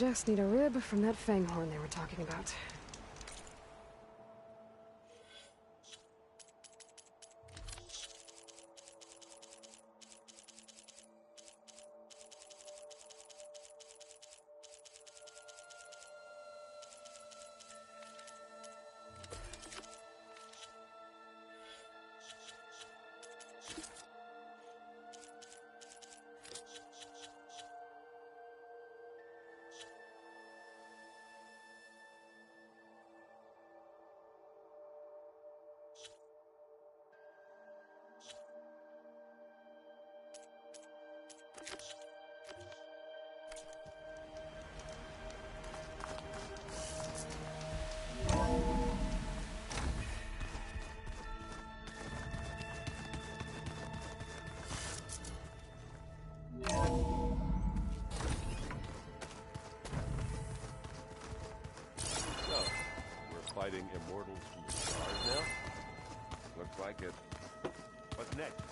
just need a rib from that fang horn they were talking about. Fighting immortals from the stars now? Looks like it. What's next?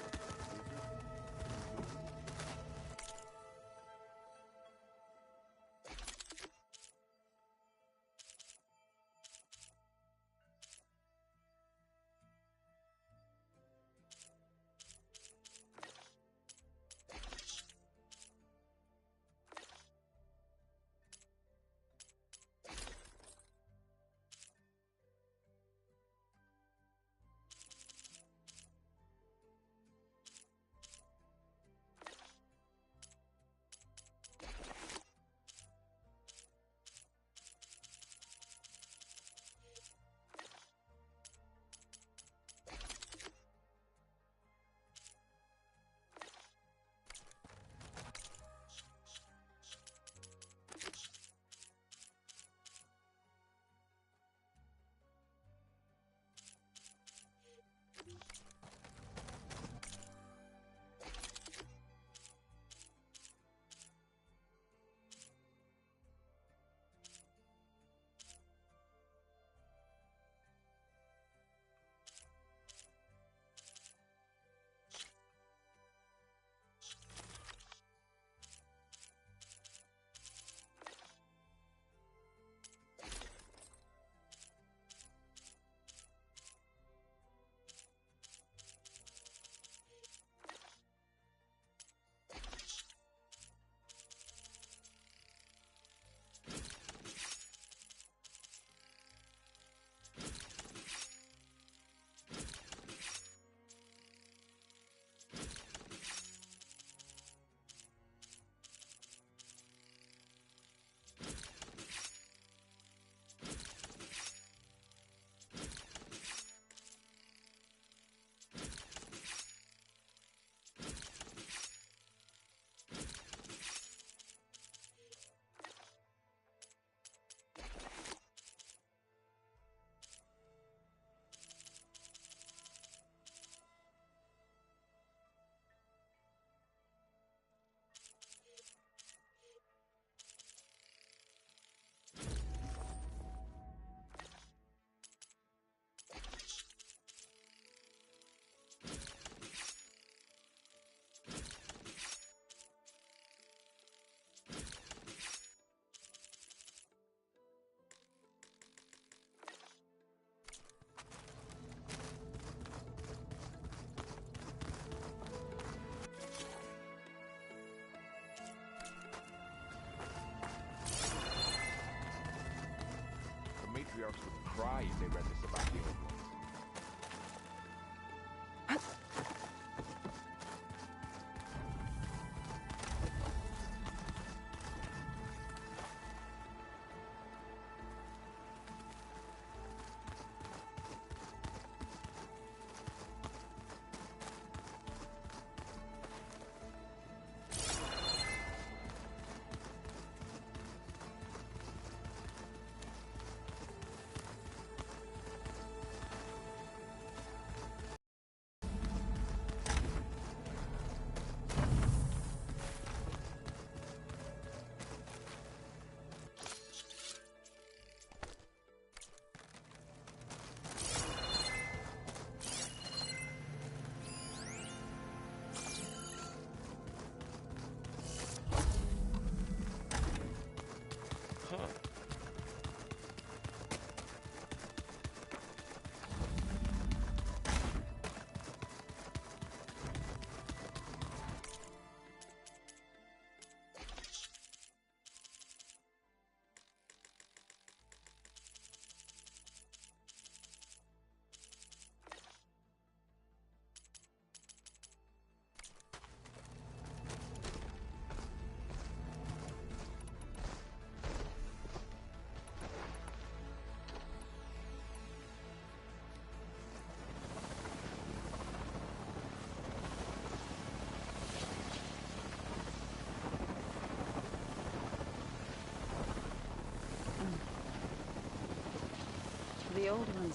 Matriarchs would cry if they read this about the old ones.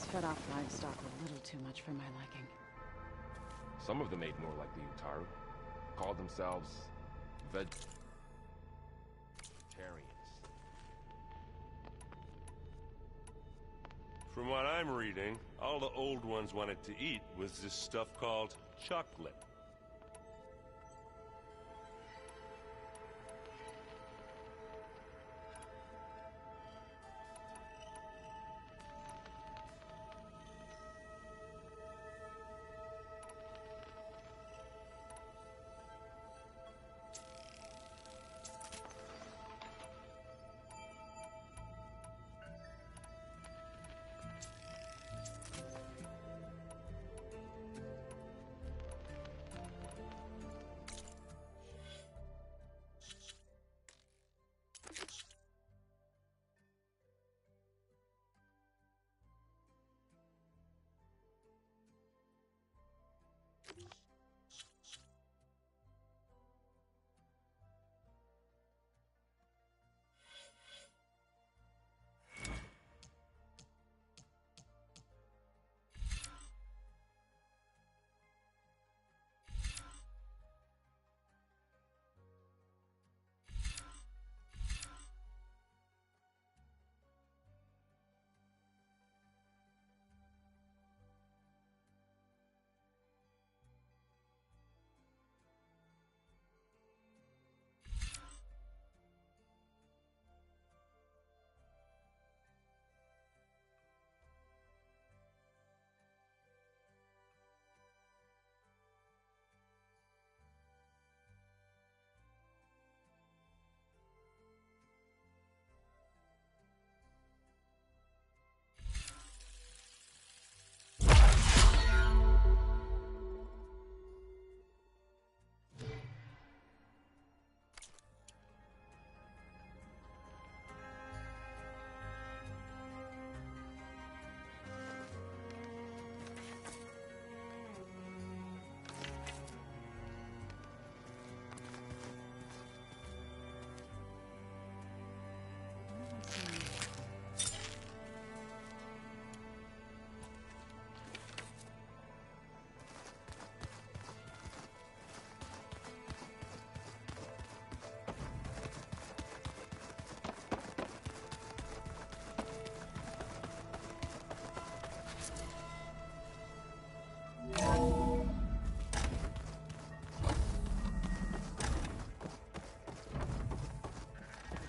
These fed-off livestock were a little too much for my liking. Some of them ate more like the Utaru. Called themselves vegetarians. From what I'm reading, all the old ones wanted to eat was this stuff called chocolate.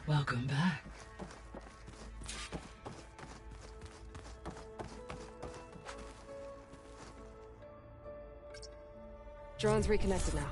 Welcome back. Drone's reconnected now.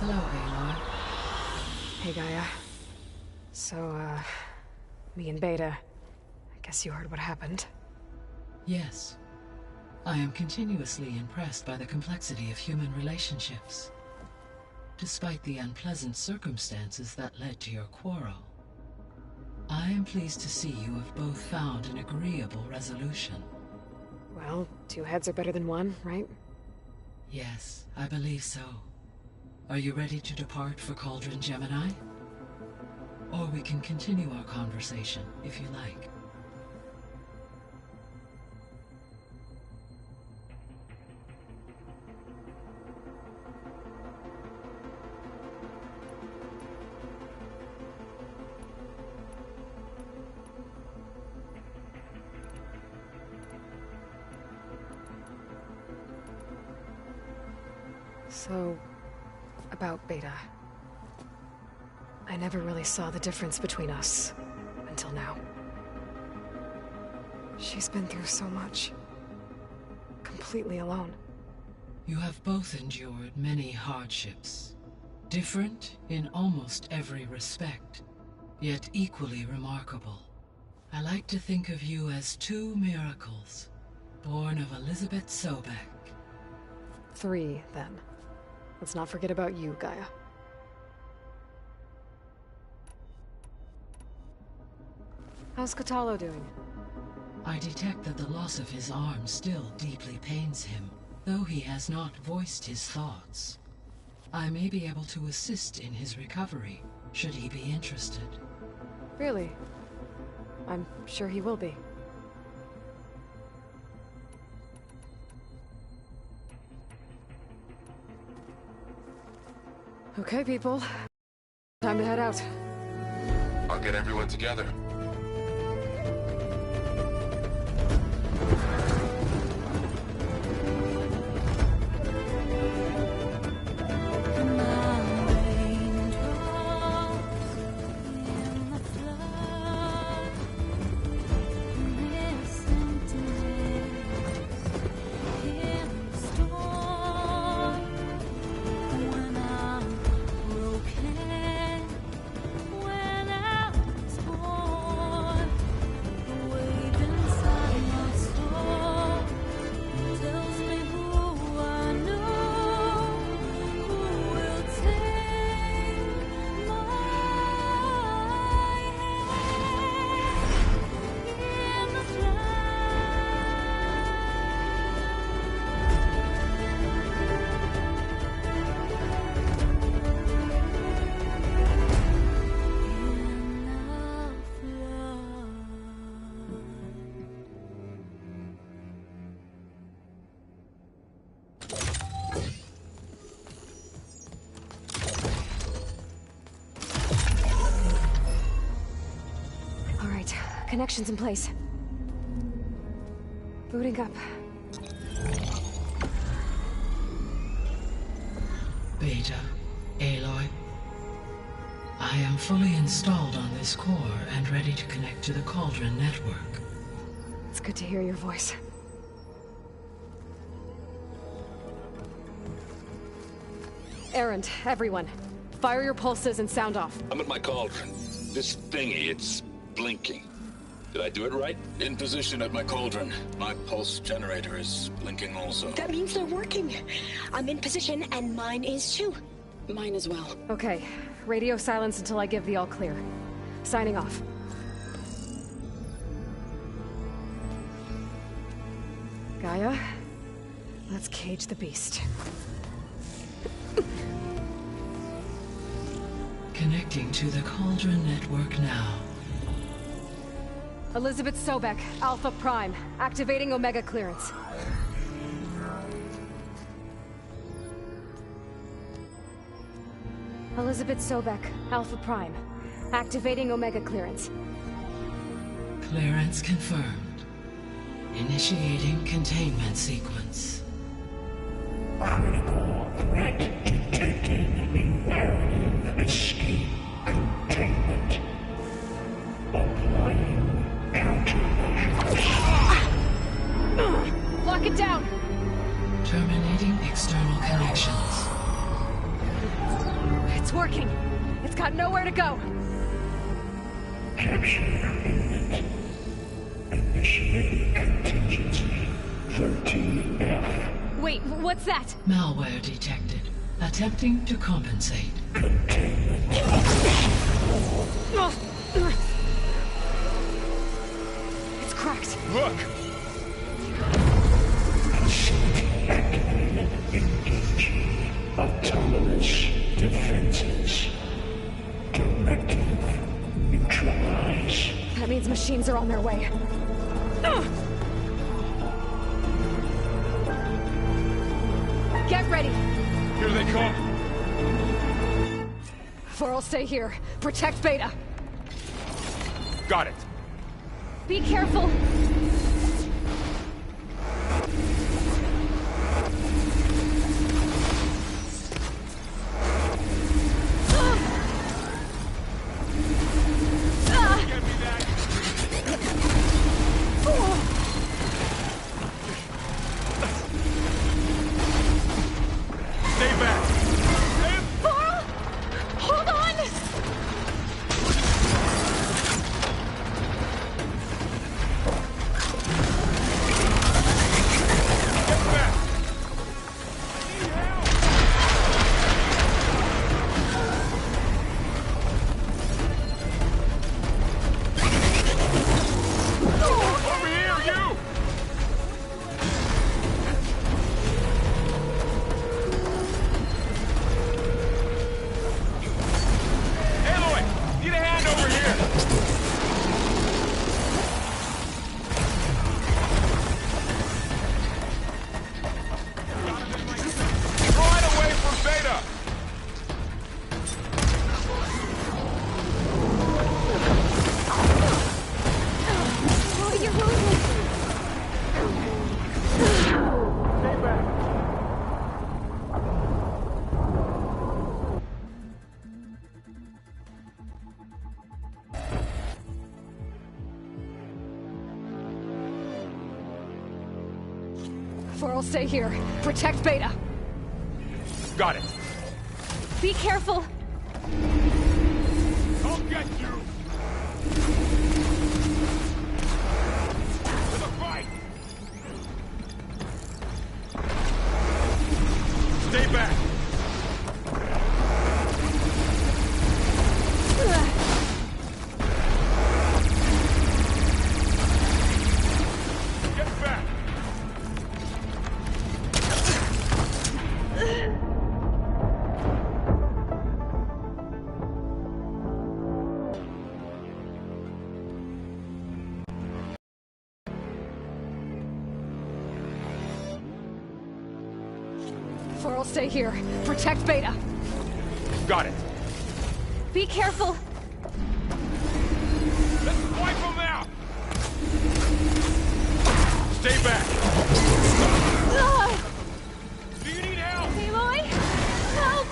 Hello, Aloy. Hey, Gaia. So, me and Beta, I guess you heard what happened. Yes. I am continuously impressed by the complexity of human relationships. Despite the unpleasant circumstances that led to your quarrel, I am pleased to see you have both found an agreeable resolution. Well, two heads are better than one, right? Yes, I believe so. Are you ready to depart for Cauldron Gemini? Or we can continue our conversation, if you like. So, about Beta. I never really saw the difference between us until now. She's been through so much. Completely alone. You have both endured many hardships. Different in almost every respect, yet equally remarkable. I like to think of you as two miracles, born of Elizabeth Sobek. 3, then. Let's not forget about you, Gaia. How's Katalo doing? I detect that the loss of his arm still deeply pains him, though he has not voiced his thoughts. I may be able to assist in his recovery, should he be interested. Really? I'm sure he will be. Okay, people. Time to head out. I'll get everyone together. Connections in place. Booting up. Beta, Aloy. I am fully installed on this core and ready to connect to the Cauldron network. It's good to hear your voice. Errand, everyone. Fire your pulses and sound off. I'm at my cauldron. This thingy, it's blinking. Did I do it right? In position at my cauldron. My pulse generator is blinking also. That means they're working. I'm in position, and mine is too. Mine as well. Okay. Radio silence until I give the all clear. Signing off. Gaia, let's cage the beast. Connecting to the Cauldron network now. Elizabeth Sobek, Alpha Prime, activating Omega clearance. Elizabeth Sobek, Alpha Prime, activating Omega clearance. Clearance confirmed. Initiating containment sequence. Critical threat detected. Imperative escape containment. Applying countermeasures. Lock it down! Terminating external connections. It's working. It's got nowhere to go. Capture imminent. Initiating contingency 13F. Wait, what's that? Malware detected. Attempting to compensate. Containment. It's cracked. Look! Facility activated. Engaging autonomous defenses. Directive. Neutralize. That means machines are on their way. Get ready! Here they come! Vor'll stay here. Protect Beta. Got it! Be careful! Four will stay here. Protect Beta. Got it. Be careful. I'll get you. To the right. Stay back. Get back. Four will stay here. Protect Beta. Got it. Be careful. Let's wipe them out. Stay back. Do you need help? Aloy! Help!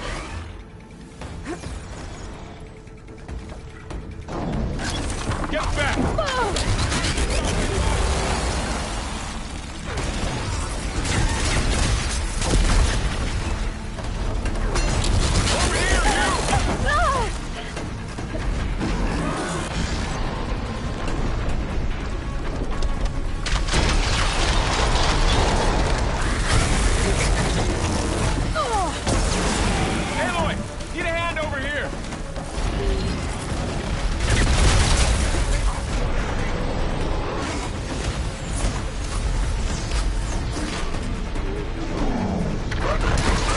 Get back. Over here, you! Aloy, need a hand over here.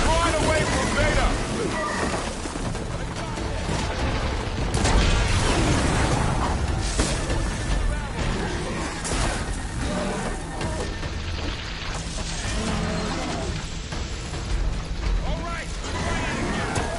Run away from Beta. All right, try that again.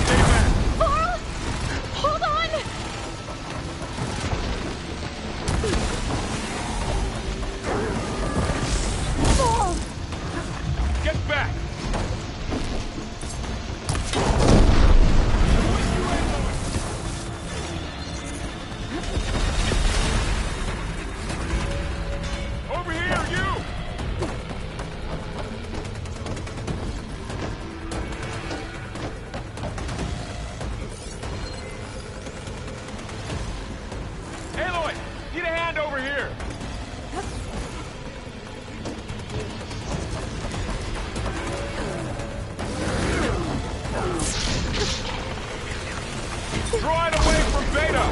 Stay back. Laurel! Hold on! Oh, Get back. Over here, you! Aloy, need a hand over here. Draw it away from Beta.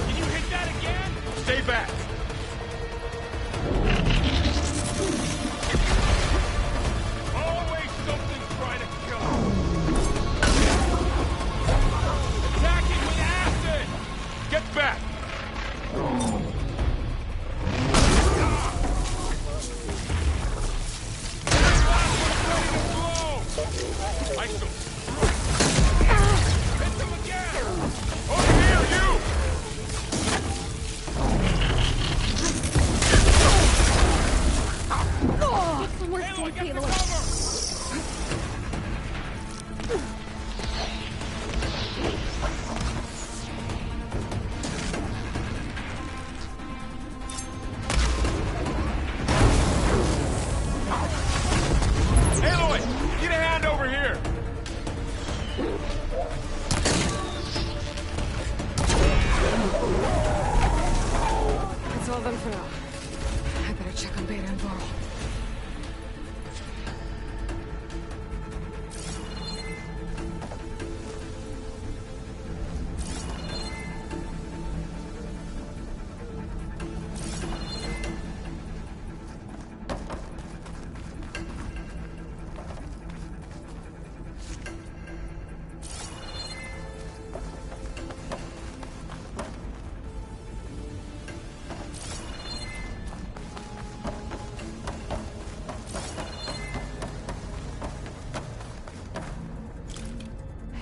Can you hit that again? Stay back. Always something trying to kill us. Attacking with acid! Get back! Hit them again! Over here, you! somewhere Aloy, safe, get the Aloy. cover! Aloy, need a hand over here.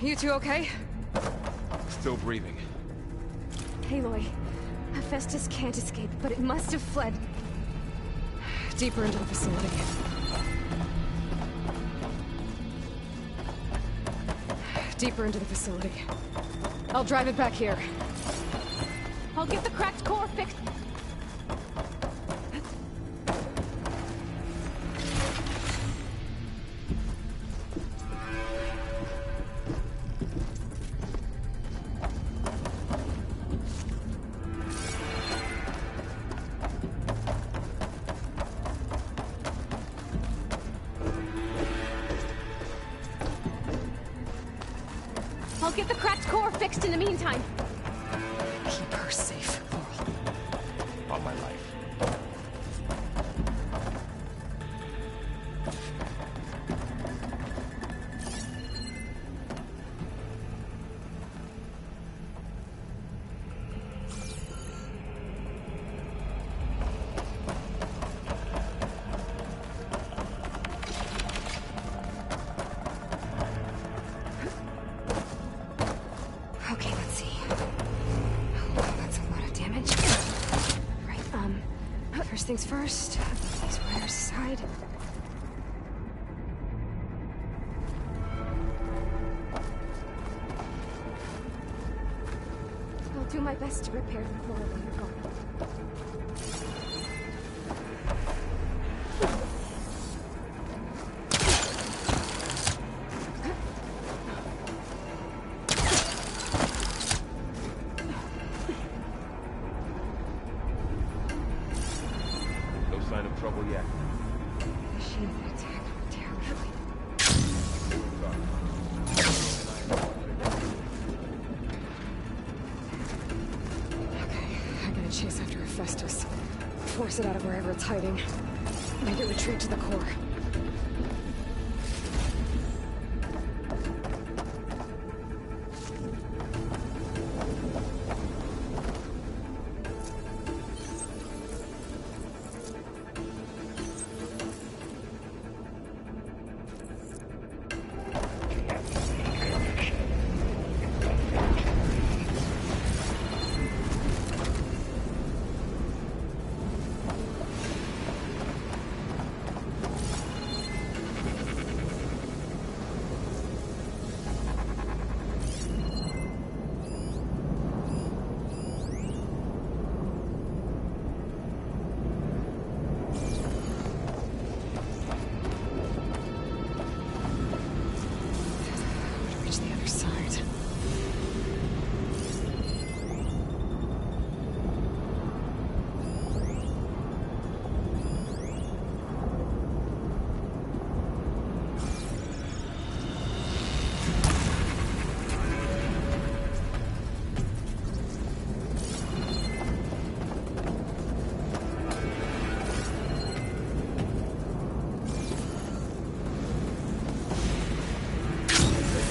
You two okay? Still breathing. Aloy, Hephaestus can't escape, but it must have fled. Deeper into the facility. Deeper into the facility. I'll drive it back here. I'll get the cracked core fixed. I'll get the cracked core fixed in the meantime. Keep her safe, Laurel. On my life. Okay, let's see. Oh, that's a lot of damage. Right, first things first. Put these wires aside. I'll do my best to repair the core when you're gone. No sign of trouble yet. Machine attack terribly. Okay, I gotta chase after Hephaestus. Force it out of wherever it's hiding. Make it retreat to the core. Reach the other side.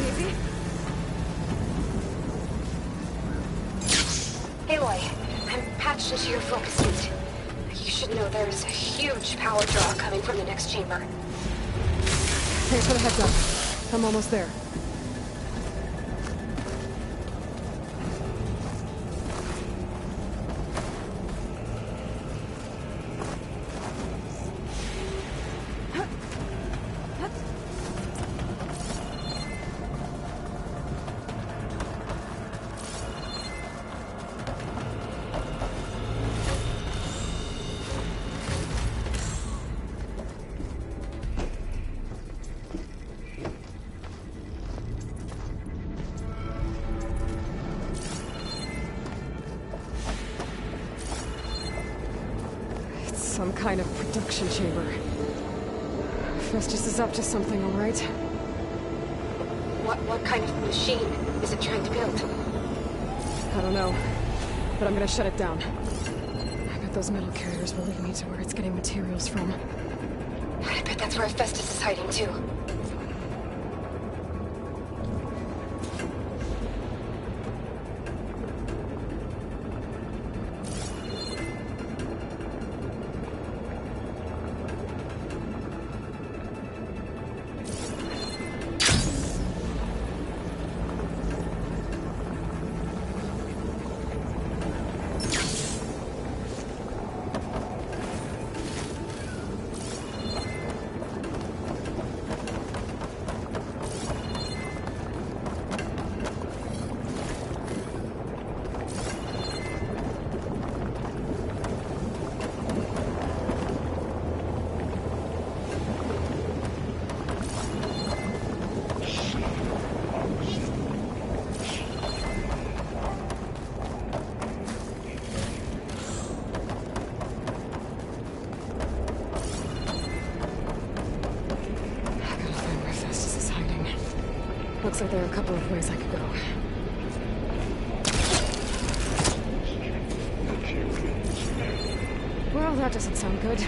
Easy? Aloy, I'm patched into your focus gate. You should know there's a huge power draw coming from the next chamber. Thanks for the heads up. I'm almost there. Some kind of production chamber. Festus is up to something, all right? What kind of machine is it trying to build? I don't know, but I'm gonna shut it down. I bet those metal carriers will lead me to where it's getting materials from. I bet that's where Hephaestus is hiding too. Looks like there are a couple of ways I could go. Well, that doesn't sound good.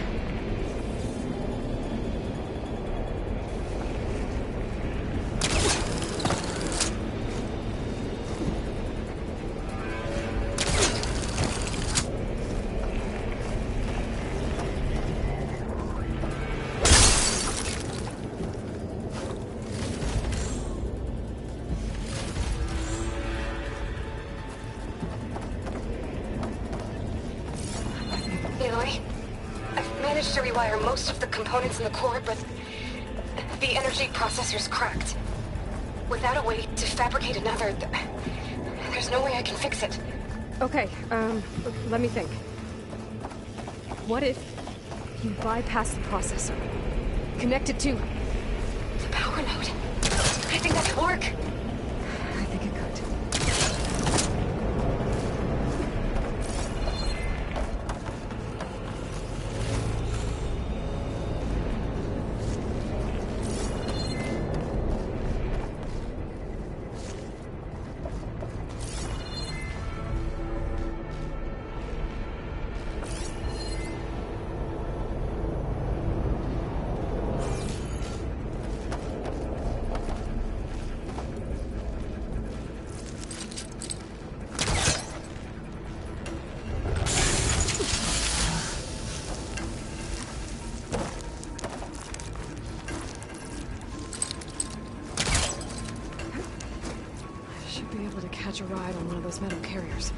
To rewire most of the components in the core, but the energy processor's cracked. Without a way to fabricate another, there's no way I can fix it. Okay, let me think. What if you bypass the processor? Connect it to the power node. I think that could work. I think it could. Catch a ride on one of those metal carriers.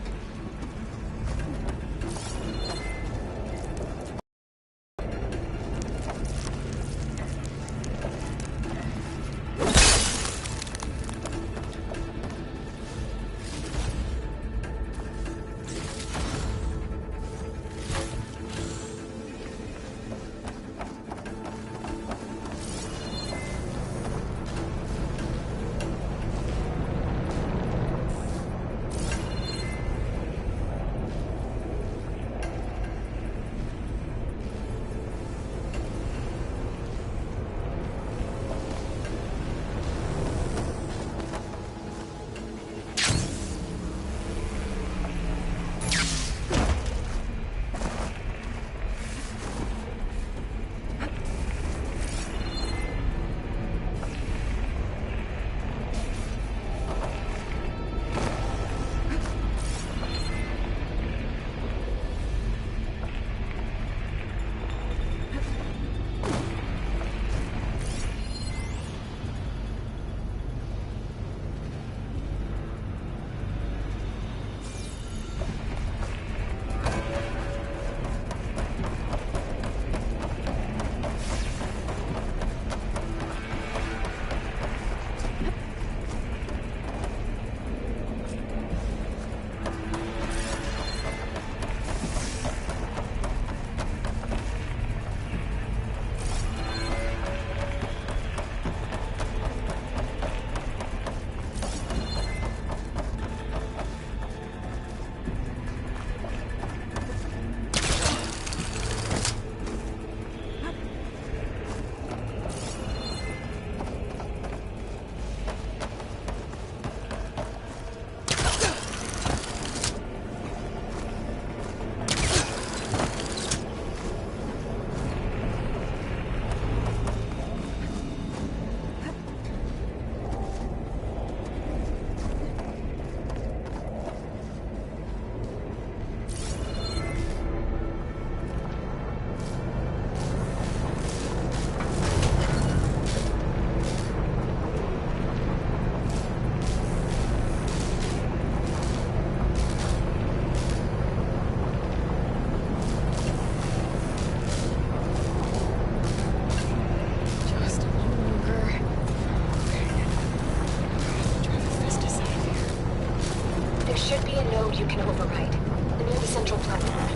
You can override. Near the central platform.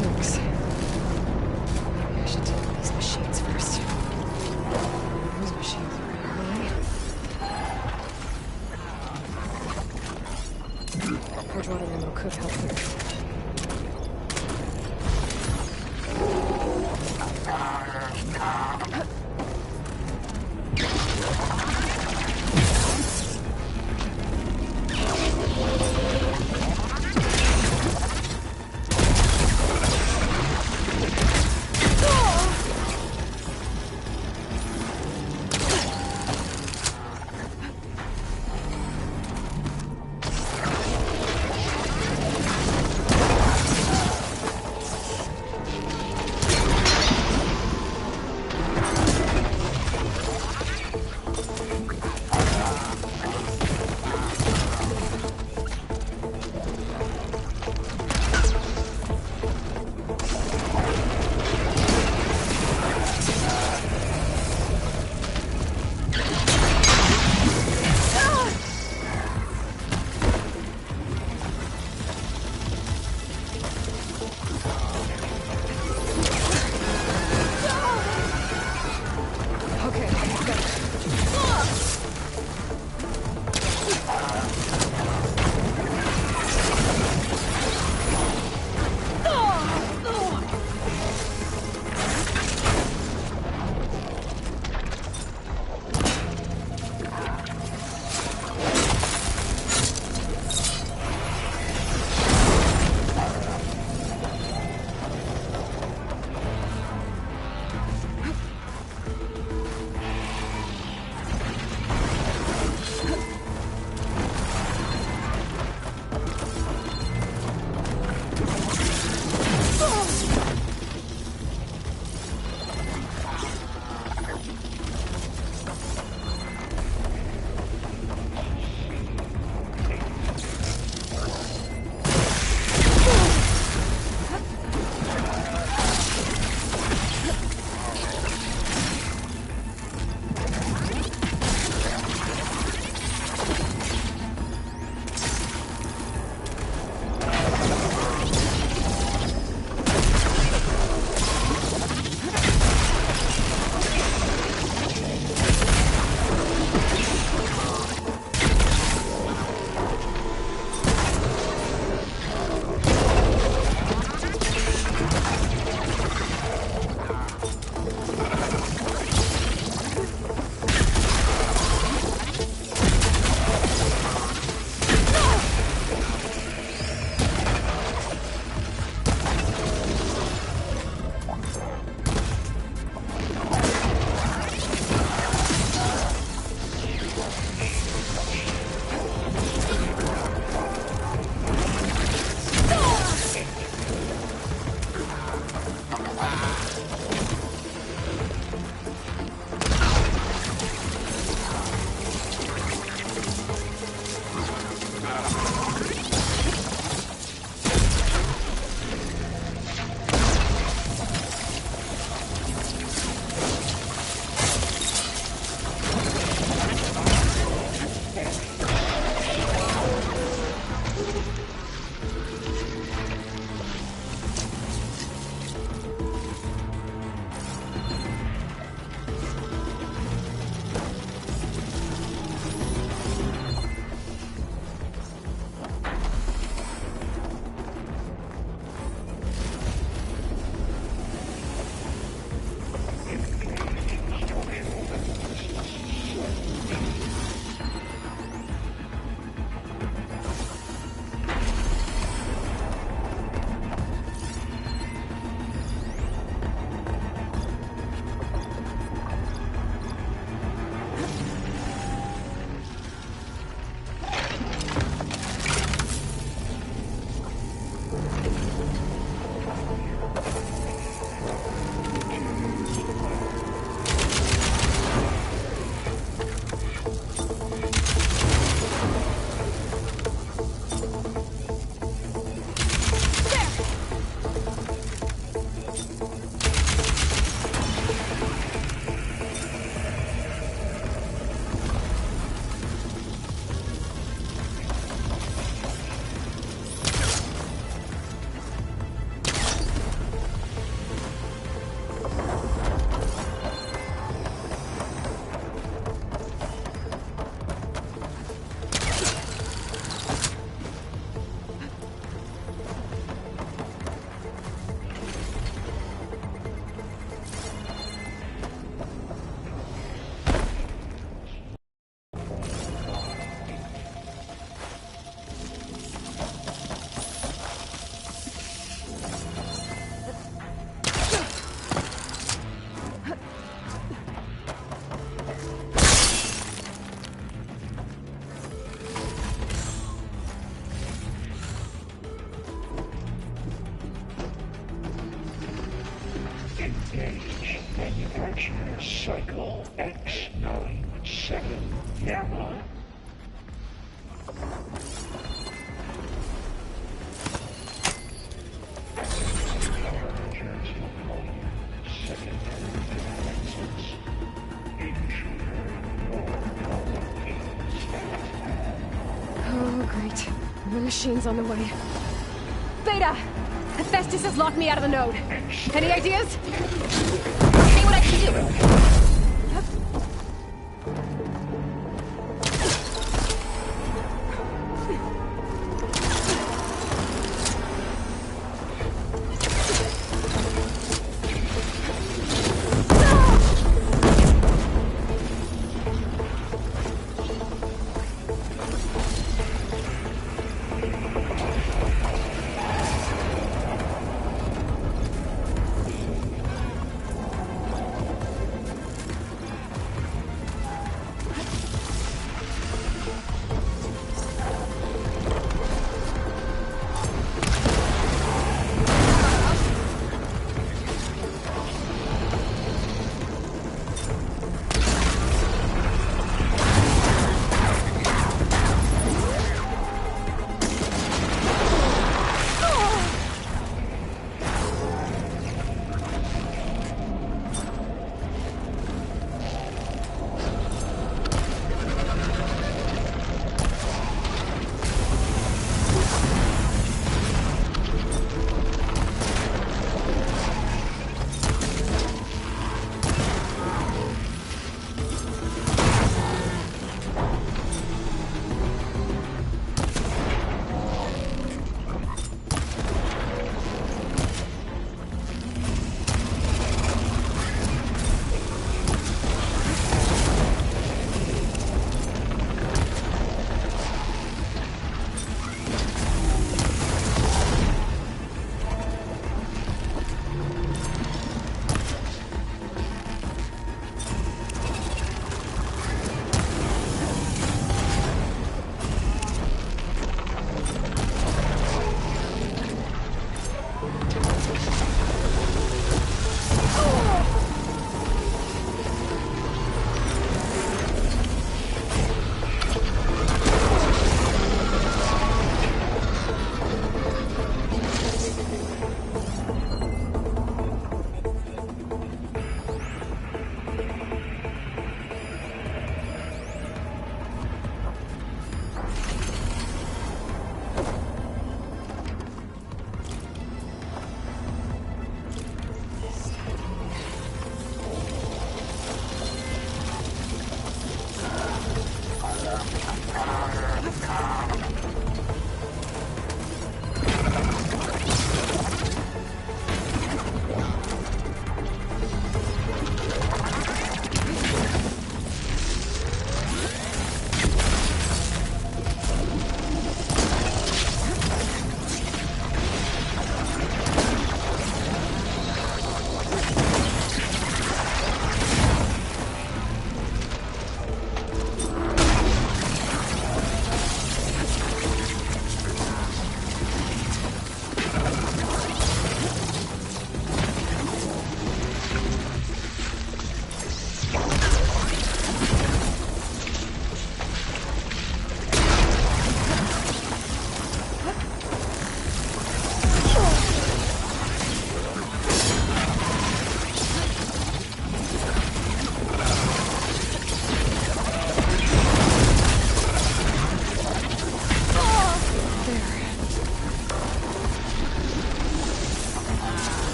Thanks. Maybe I should take these machines first. Those machines are early. Bridgewater ammo could help here. Engage manufacturer cycle X97 Gamma. Oh, great. The machine's on the way. Beta! Hephaestus has locked me out of the node. Any ideas? See what I can do.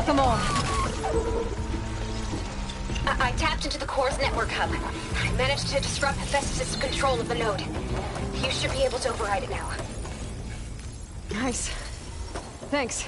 got them all. I tapped into the core's network hub. I managed to disrupt Hephaestus' control of the node. You should be able to override it now. Nice. Thanks.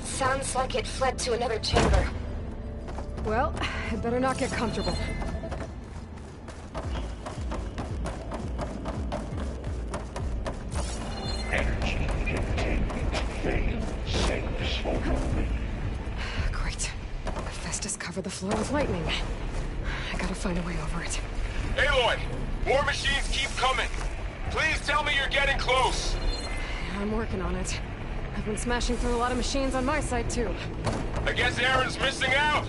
Sounds like it fled to another chamber. Well, I better not get comfortable. Energy containment failed. Safe for moment. Great. Hephaestus covered the floor with lightning. I gotta find a way over it. Aloy! More machines keep coming! Please tell me you're getting close! I'm working on it. I've been smashing through a lot of machines on my side, too. I guess Aaron's missing out!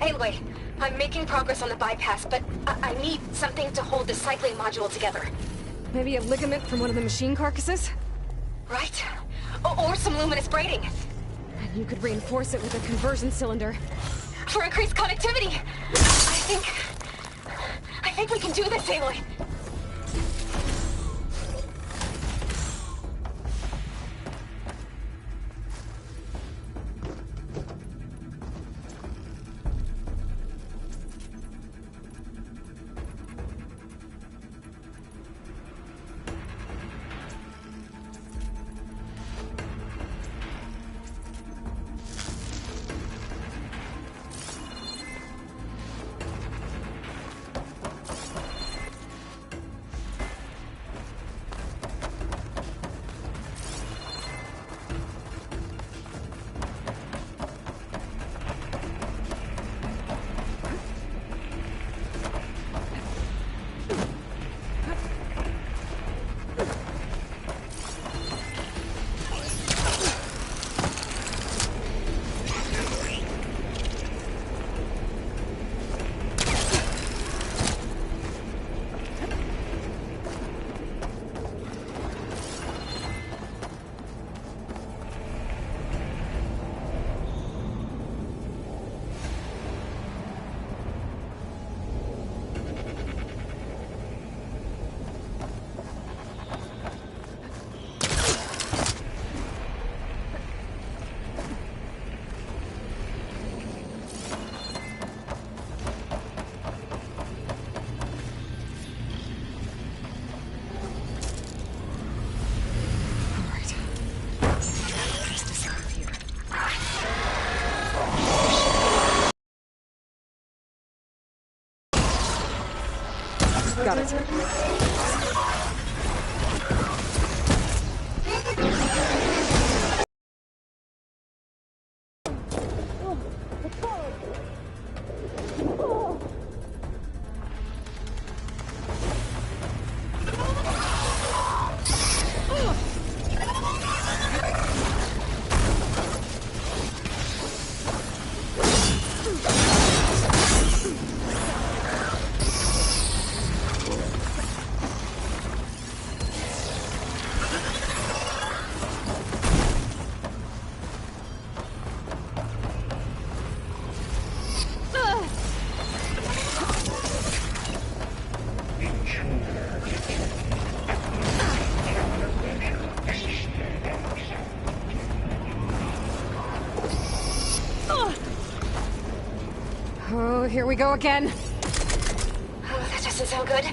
Aloy, I'm making progress on the bypass, but I need something to hold the cycling module together. Maybe a ligament from one of the machine carcasses? Right? Or some luminous braiding. And you could reinforce it with a conversion cylinder. For increased connectivity! I think we can do this, Aloy! Got it. Oh, here we go again. Oh, that doesn't sound good.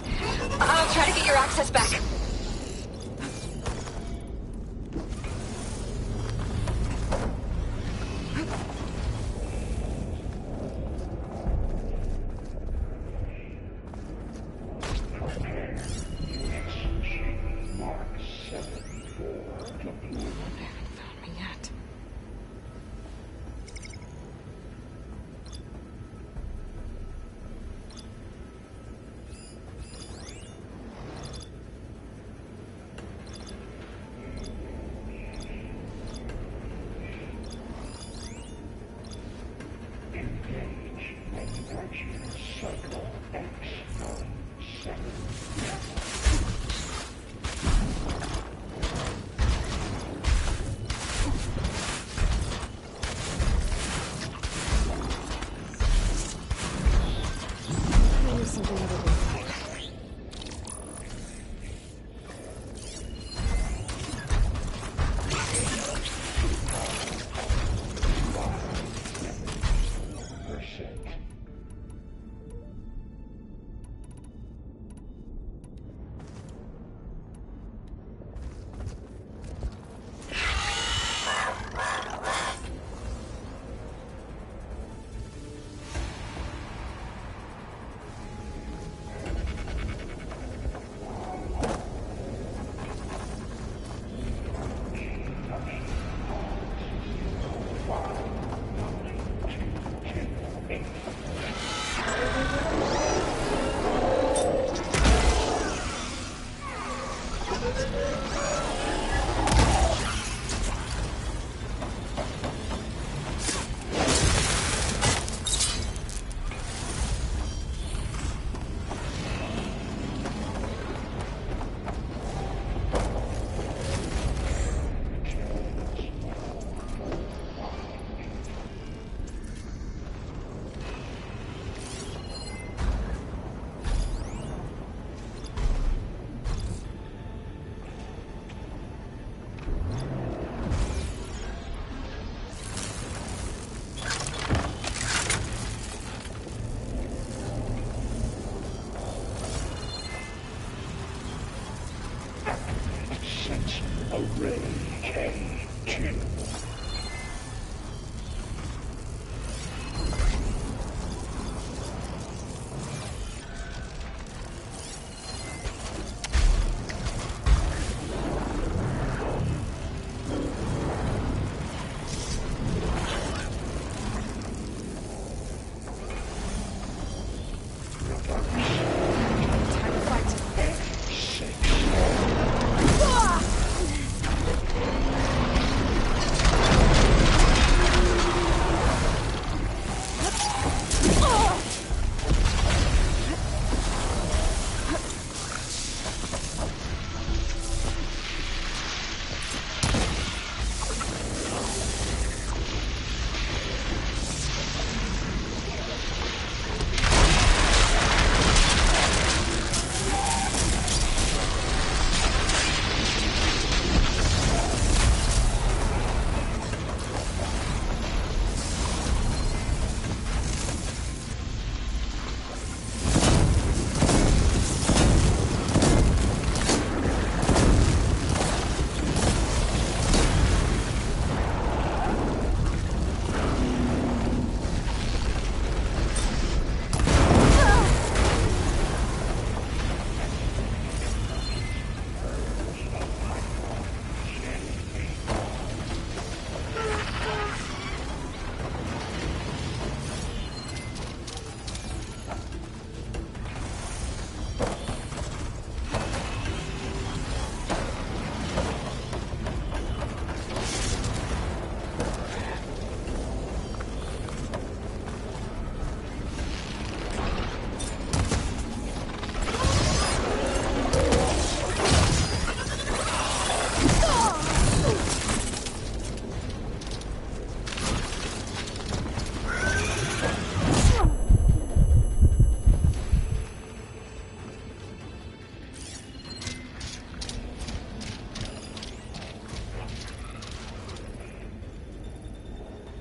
I'll try to get your access back.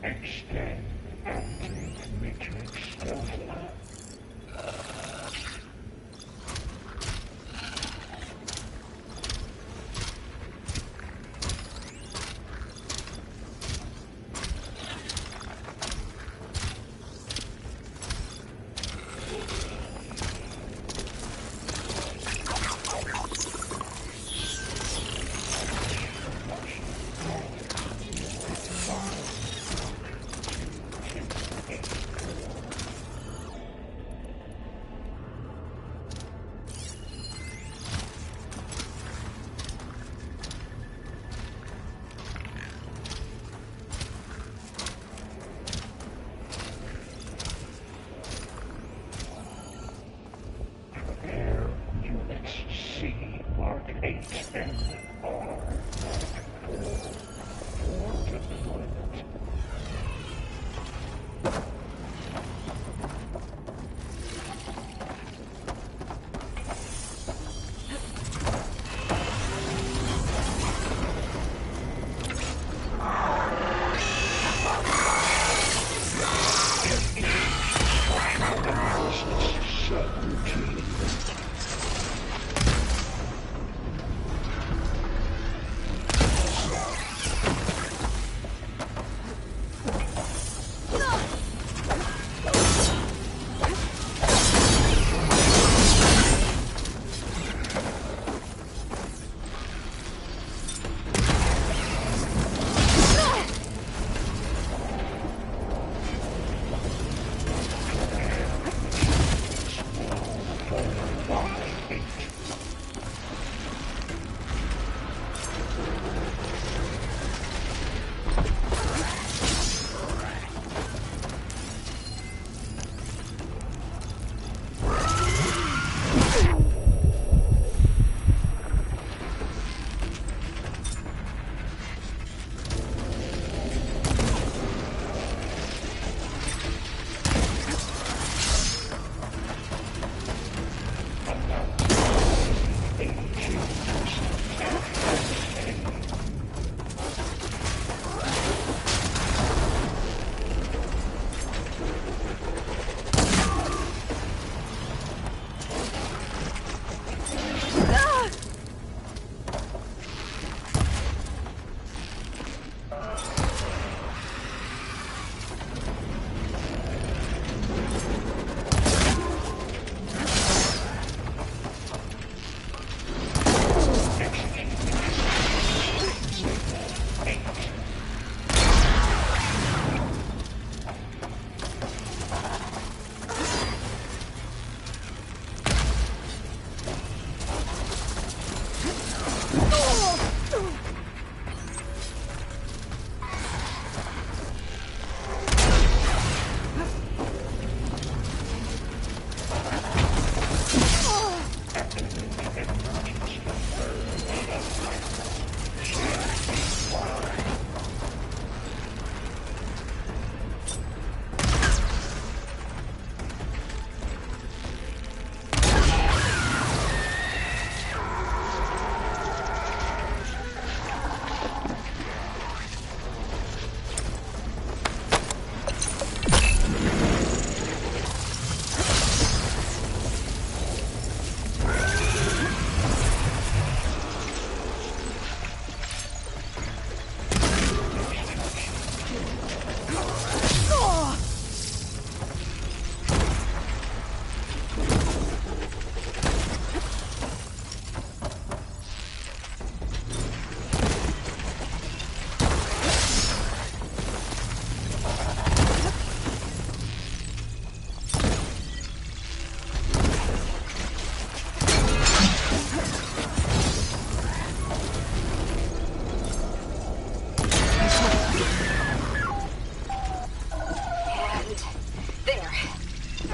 Extend matrix level.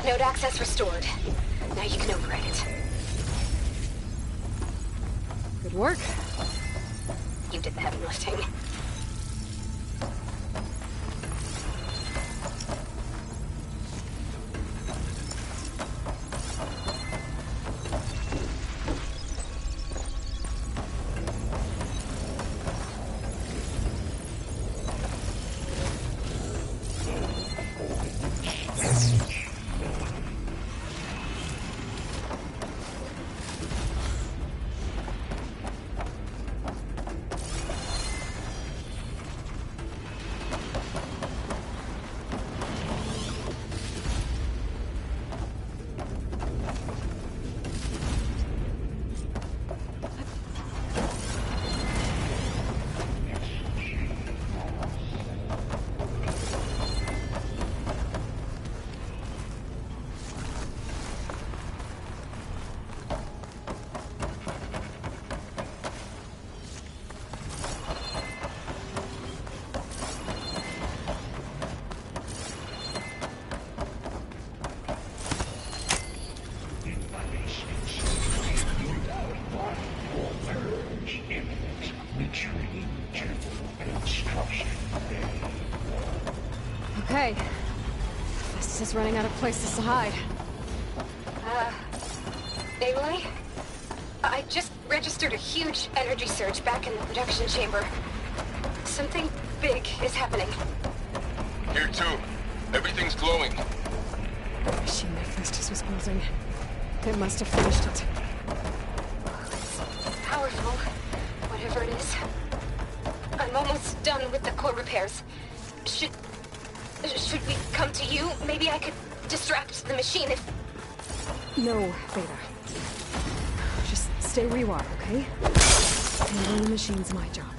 Node access restored. Now you can override it. Good work. You did the heavy lifting. Okay. This is running out of places to hide. Aloy? I just registered a huge energy surge back in the production chamber. Something big is happening. Here too. Everything's glowing. The machine my first was building. It must have finished it. It's powerful, whatever it is. I'm almost done with the core repairs. Should we come to you? Maybe I could distract the machine if... No, Beta. Just stay where you are, okay? Handling the machine's my job.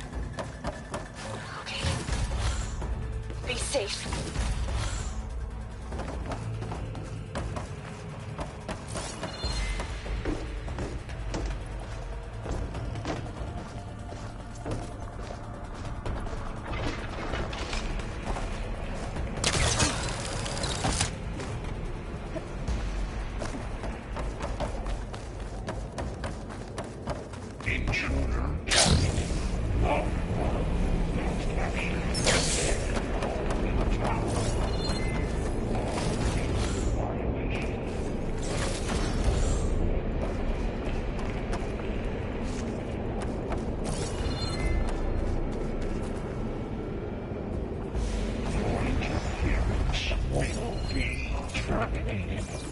Okay. Be safe.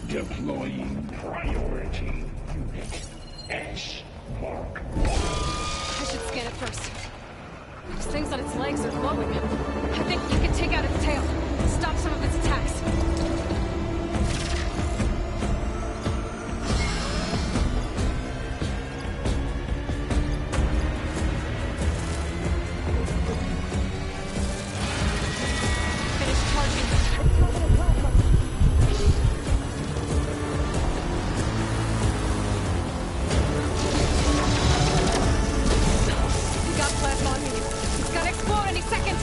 Deploying priority unit S mark. I should scan it first. Those things on its legs are glowing. I think you can take out its tail. Stop some of its attacks. Finish charging. You got plasma on you. It's gonna explode any second.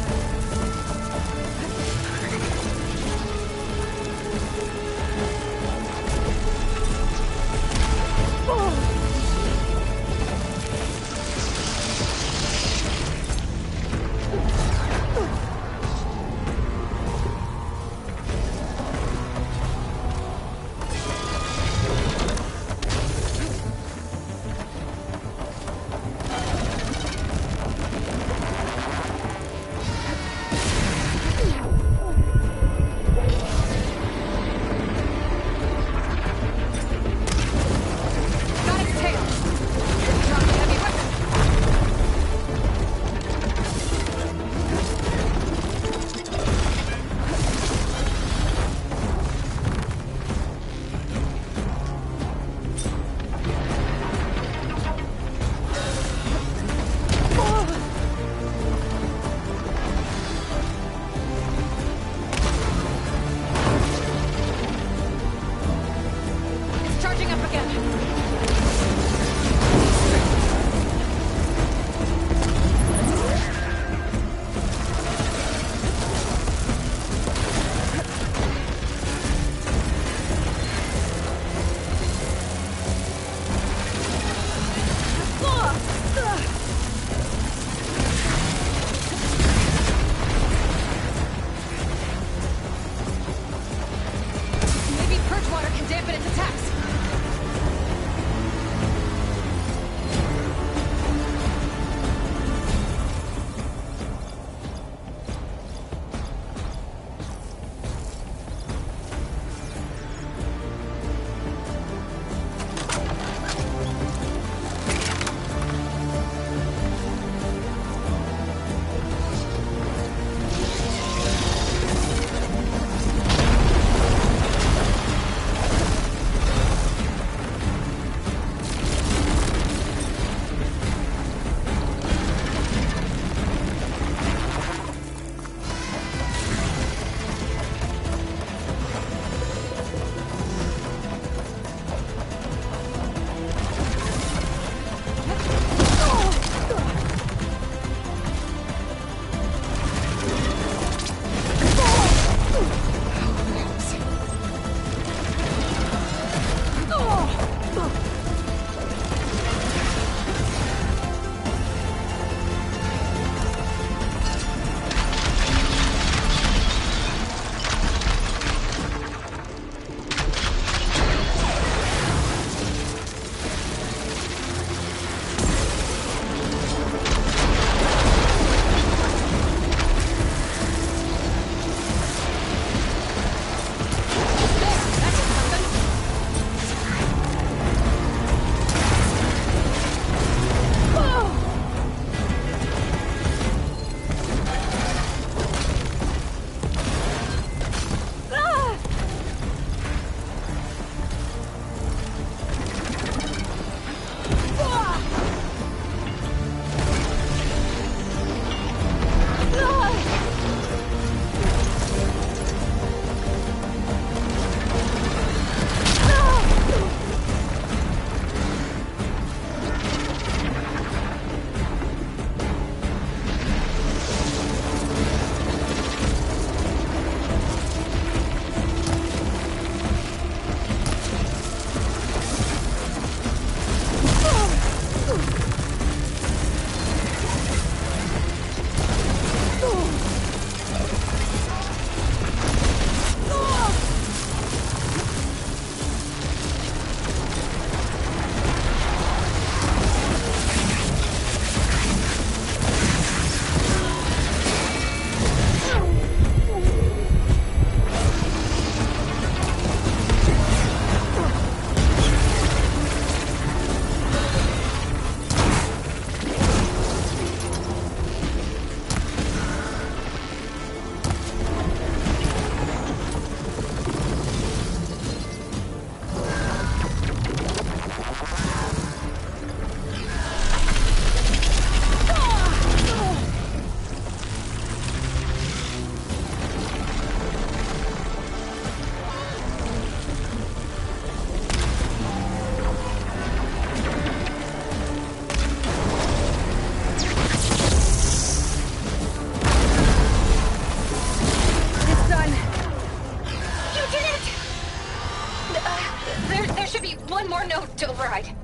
to override.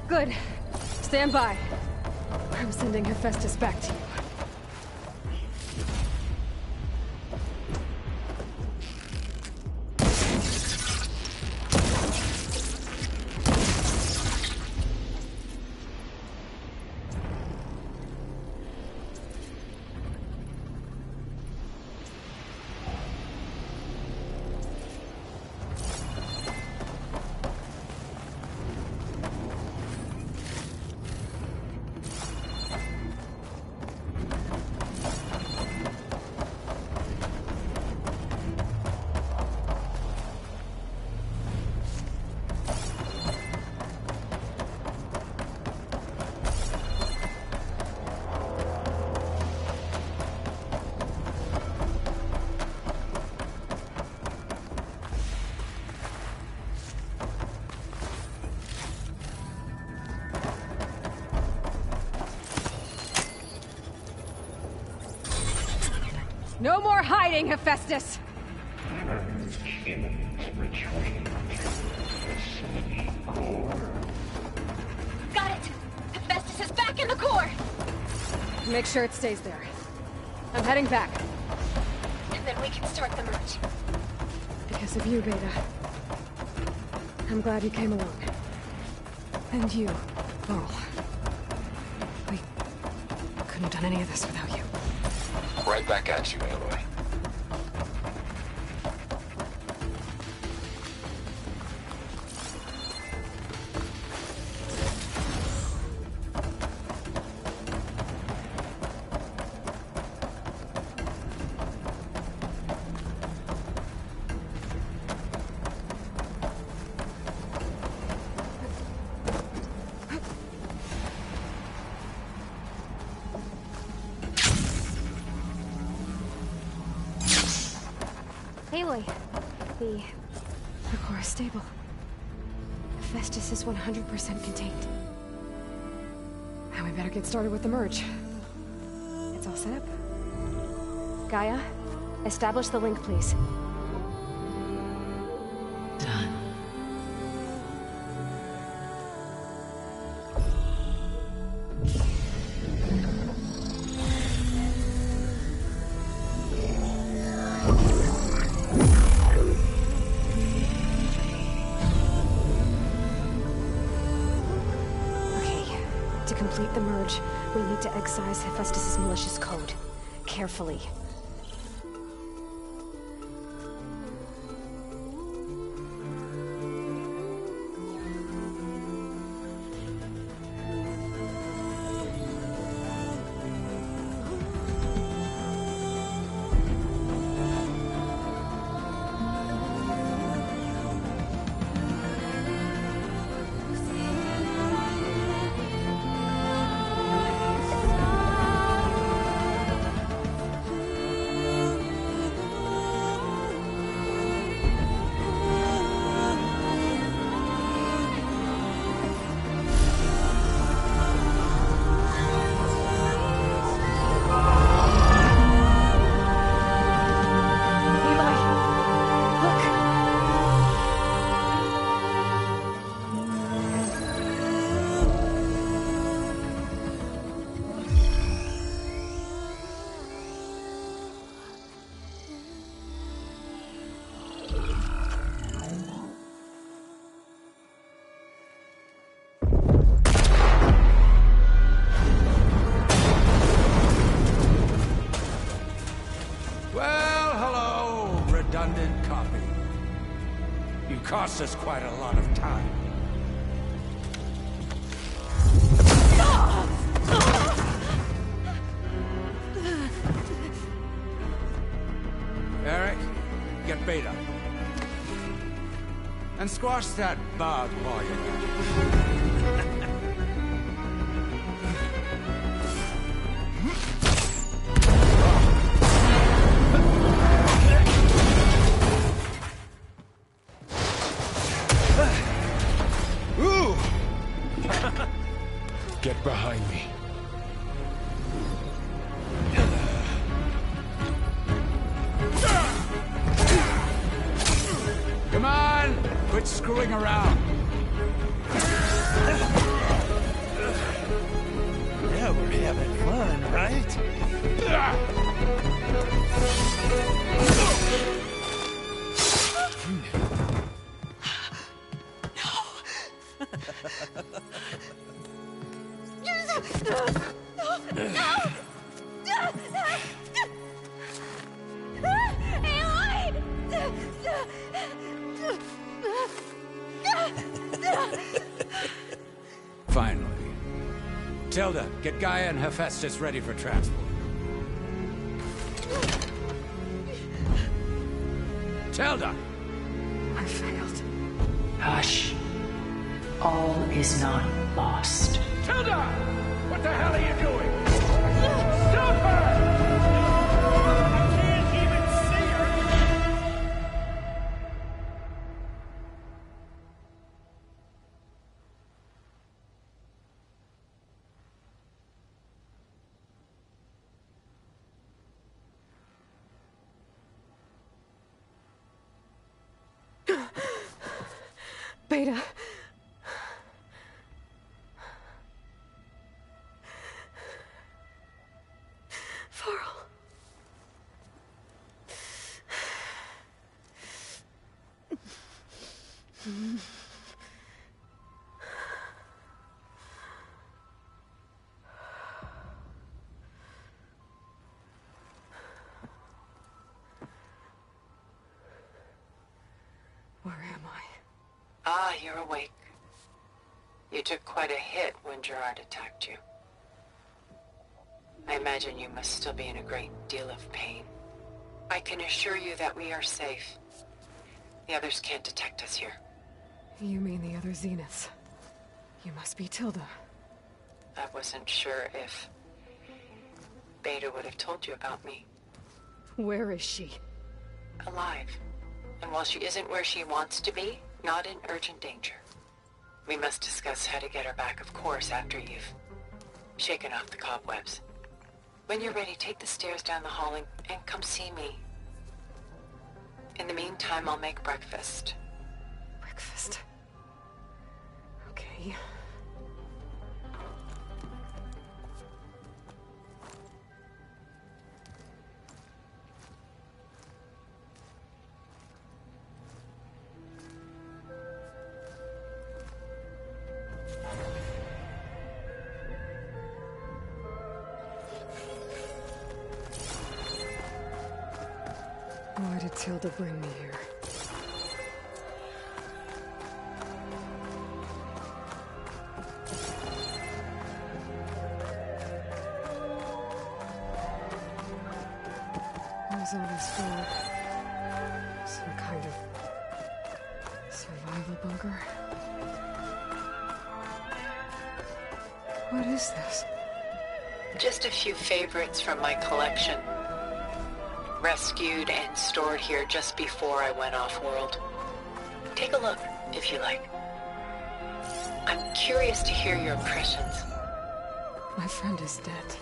Good. Stand by. I'm sending Hephaestus back to you. No more hiding, Hephaestus! Humans retreat. The core. Got it! Hephaestus is back in the core! Make sure it stays there. I'm heading back. And then we can start the merge. Because of you, Beta. I'm glad you came along. And you, Laurel. We couldn't have done any of this without you. Right back at you, Aloy. Aloy, the core is stable. Hephaestus is 100% contained. Now we better get started with the merge. It's all set up. Gaia, establish the link, please. Done. To complete the merge, we need to excise Hephaestus' malicious code. Carefully. Redundant copy. You cost us quite a lot of time. Eric, get Beta. And squash that bug while you're at it. Get behind me. Come on! Quit screwing around. Well, we're having fun, right? Finally. Tilda, get Gaia and Hephaestus ready for transport. Tilda! I failed. Hush. All is not lost. Tilda! What the hell are you doing? Stop her! I can't even see her! Beta. Farrell. Where am I? Ah, you're awake. You took quite a hit when Gerard attacked you. I imagine you must still be in a great deal of pain. I can assure you that we are safe. The others can't detect us here. You mean the other Zeniths? You must be Tilda. I wasn't sure if Beta would have told you about me. Where is she? Alive. And while she isn't where she wants to be, not in urgent danger. We must discuss how to get her back, of course, after you've shaken off the cobwebs. When you're ready, take the stairs down the hall and come see me. In the meantime, I'll make breakfast. Breakfast. Okay. Why did Tilda bring me here? What was all this for? Some kind of survival bunker? What is this? Just a few favorites from my collection. Rescued and stored here just before I went off-world. Take a look, if you like. I'm curious to hear your impressions. My friend is dead.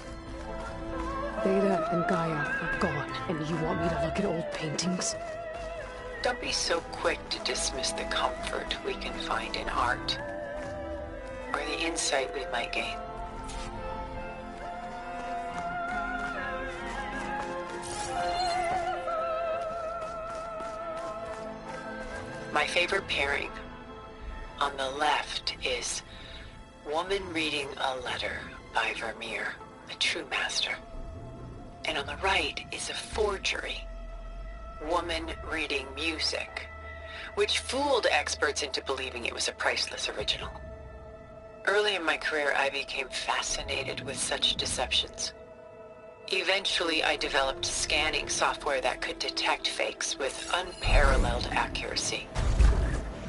Beta and Gaia are gone, and you want me to look at old paintings? Don't be so quick to dismiss the comfort we can find in art, or the insight we might gain. My favorite pairing on the left is Woman Reading a Letter by Vermeer, a true master. And on the right is a forgery, Woman Reading Music, which fooled experts into believing it was a priceless original. Early in my career, I became fascinated with such deceptions. Eventually, I developed scanning software that could detect fakes with unparalleled accuracy.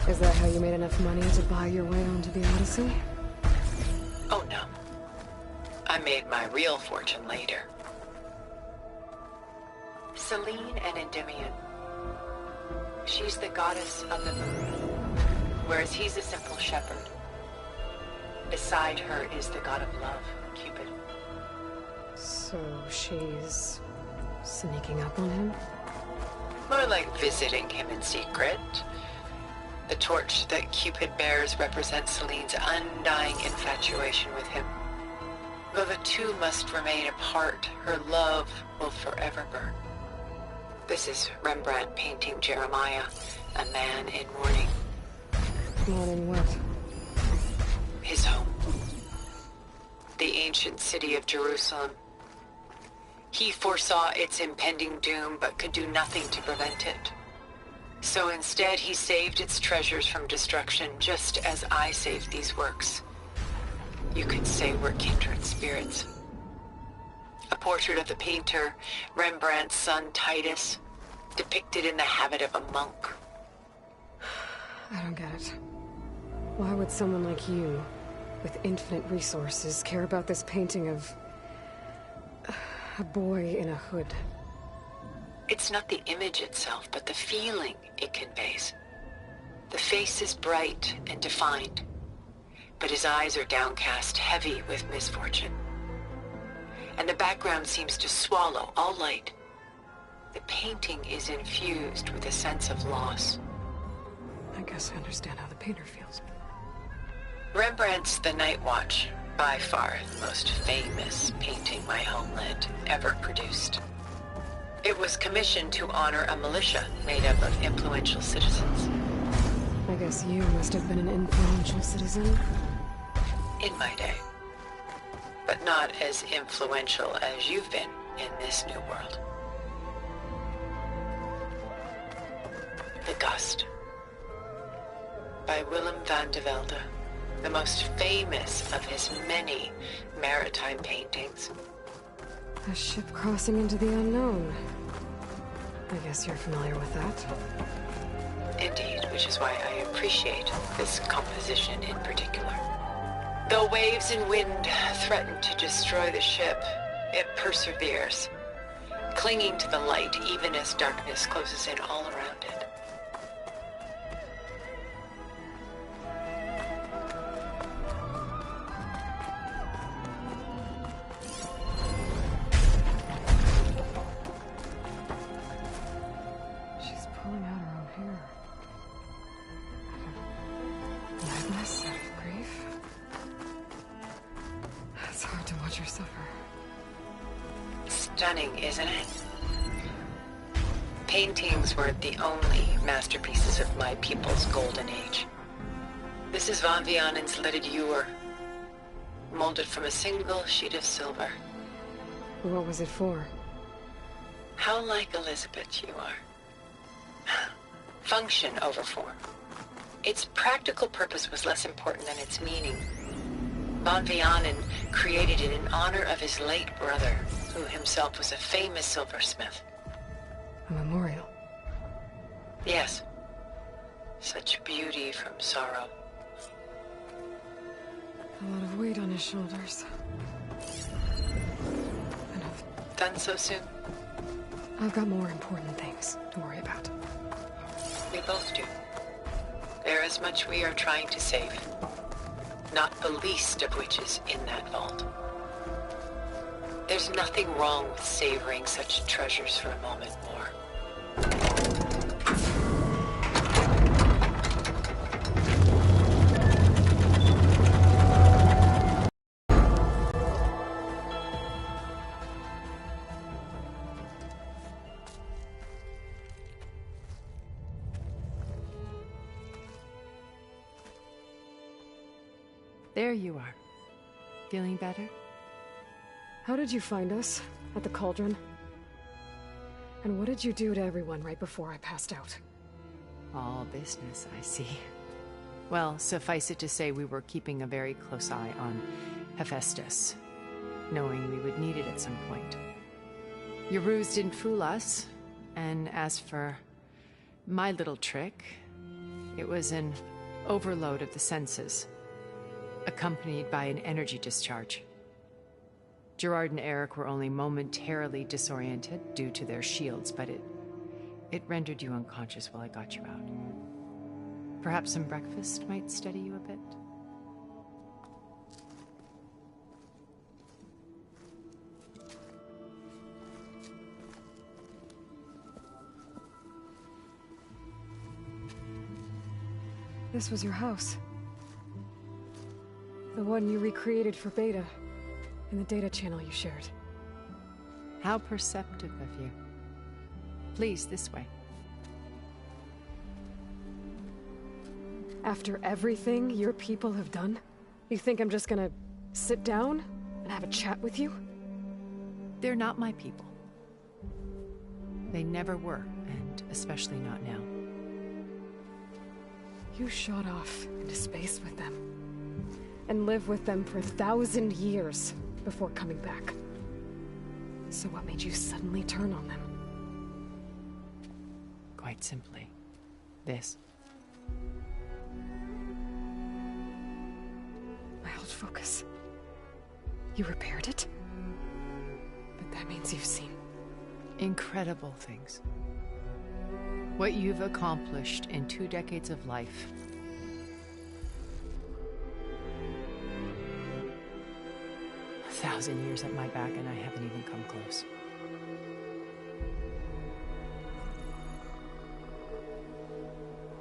Is that how you made enough money to buy your way onto the Odyssey? Oh no. I made my real fortune later. Selene and Endymion. She's the goddess of the moon, whereas he's a simple shepherd. Beside her is the god of love, Cupid. So she's sneaking up on him? More like visiting him in secret. The torch that Cupid bears represents Selene's undying infatuation with him. Though the two must remain apart, her love will forever burn. This is Rembrandt painting Jeremiah, a man in mourning. Mourning what? His home. The ancient city of Jerusalem. He foresaw its impending doom, but could do nothing to prevent it. So instead, he saved its treasures from destruction, just as I saved these works. You could say we're kindred spirits. A portrait of the painter, Rembrandt's son Titus, depicted in the habit of a monk. I don't get it. Why would someone like you, with infinite resources, care about this painting of a boy in a hood? It's not the image itself, but the feeling it conveys. The face is bright and defined, but his eyes are downcast, heavy with misfortune. And the background seems to swallow all light. The painting is infused with a sense of loss. I guess I understand how the painter feels. Rembrandt's The Night Watch, by far the most famous painting my homeland ever produced. It was commissioned to honor a militia made up of influential citizens. I guess you must have been an influential citizen. In my day. But not as influential as you've been in this new world. The Gust. By Willem van de Velde, the most famous of his many maritime paintings. A ship crossing into the unknown. I guess you're familiar with that. Indeed, which is why I appreciate this composition in particular. Though waves and wind threaten to destroy the ship, it perseveres, clinging to the light even as darkness closes in all around it. Stunning, isn't it? Paintings were the only masterpieces of my people's golden age. This is Van Vianen's leaded ewer, molded from a single sheet of silver. What was it for? How like Elizabeth you are. Function over form. Its practical purpose was less important than its meaning. Van Vianen created it in honor of his late brother, who himself was a famous silversmith. A memorial? Yes. Such beauty from sorrow. A lot of weight on his shoulders. Enough. Done so soon? I've got more important things to worry about. We both do. There is much we are trying to save. Not the least of which is in that vault. There's nothing wrong with savoring such treasures for a moment more. There you are. Feeling better? How did you find us? At the cauldron? And what did you do to everyone right before I passed out? All business, I see. Well, suffice it to say we were keeping a very close eye on Hephaestus, knowing we would need it at some point. Your ruse didn't fool us, and as for my little trick, it was an overload of the senses, accompanied by an energy discharge. Gerard and Eric were only momentarily disoriented due to their shields, but it rendered you unconscious while I got you out. Perhaps some breakfast might steady you a bit? This was your house. The one you recreated for Beta. in the data channel you shared. How perceptive of you. Please, this way. After everything your people have done, you think I'm just gonna sit down and have a chat with you? They're not my people. They never were, and especially not now. You shot off into space with them, and lived with them for 1,000 years before coming back. So what made you suddenly turn on them? Quite simply, this. My old focus. You repaired it? But that means you've seen... incredible things. What you've accomplished in 2 decades of life. A 1,000 years at my back and I haven't even come close.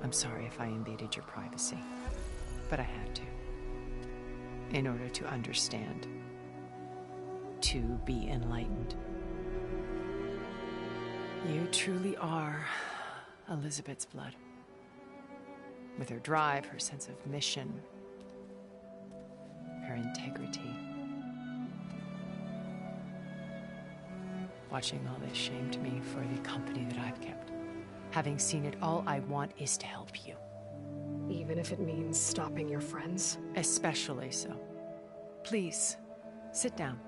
I'm sorry if I invaded your privacy, but I had to. In order to understand. To be enlightened. You truly are Elizabeth's blood. With her drive, her sense of mission, her integrity. Watching all this shamed me for the company that I've kept. Having seen it, all I want is to help you. Even if it means stopping your friends? Especially so. Please, sit down.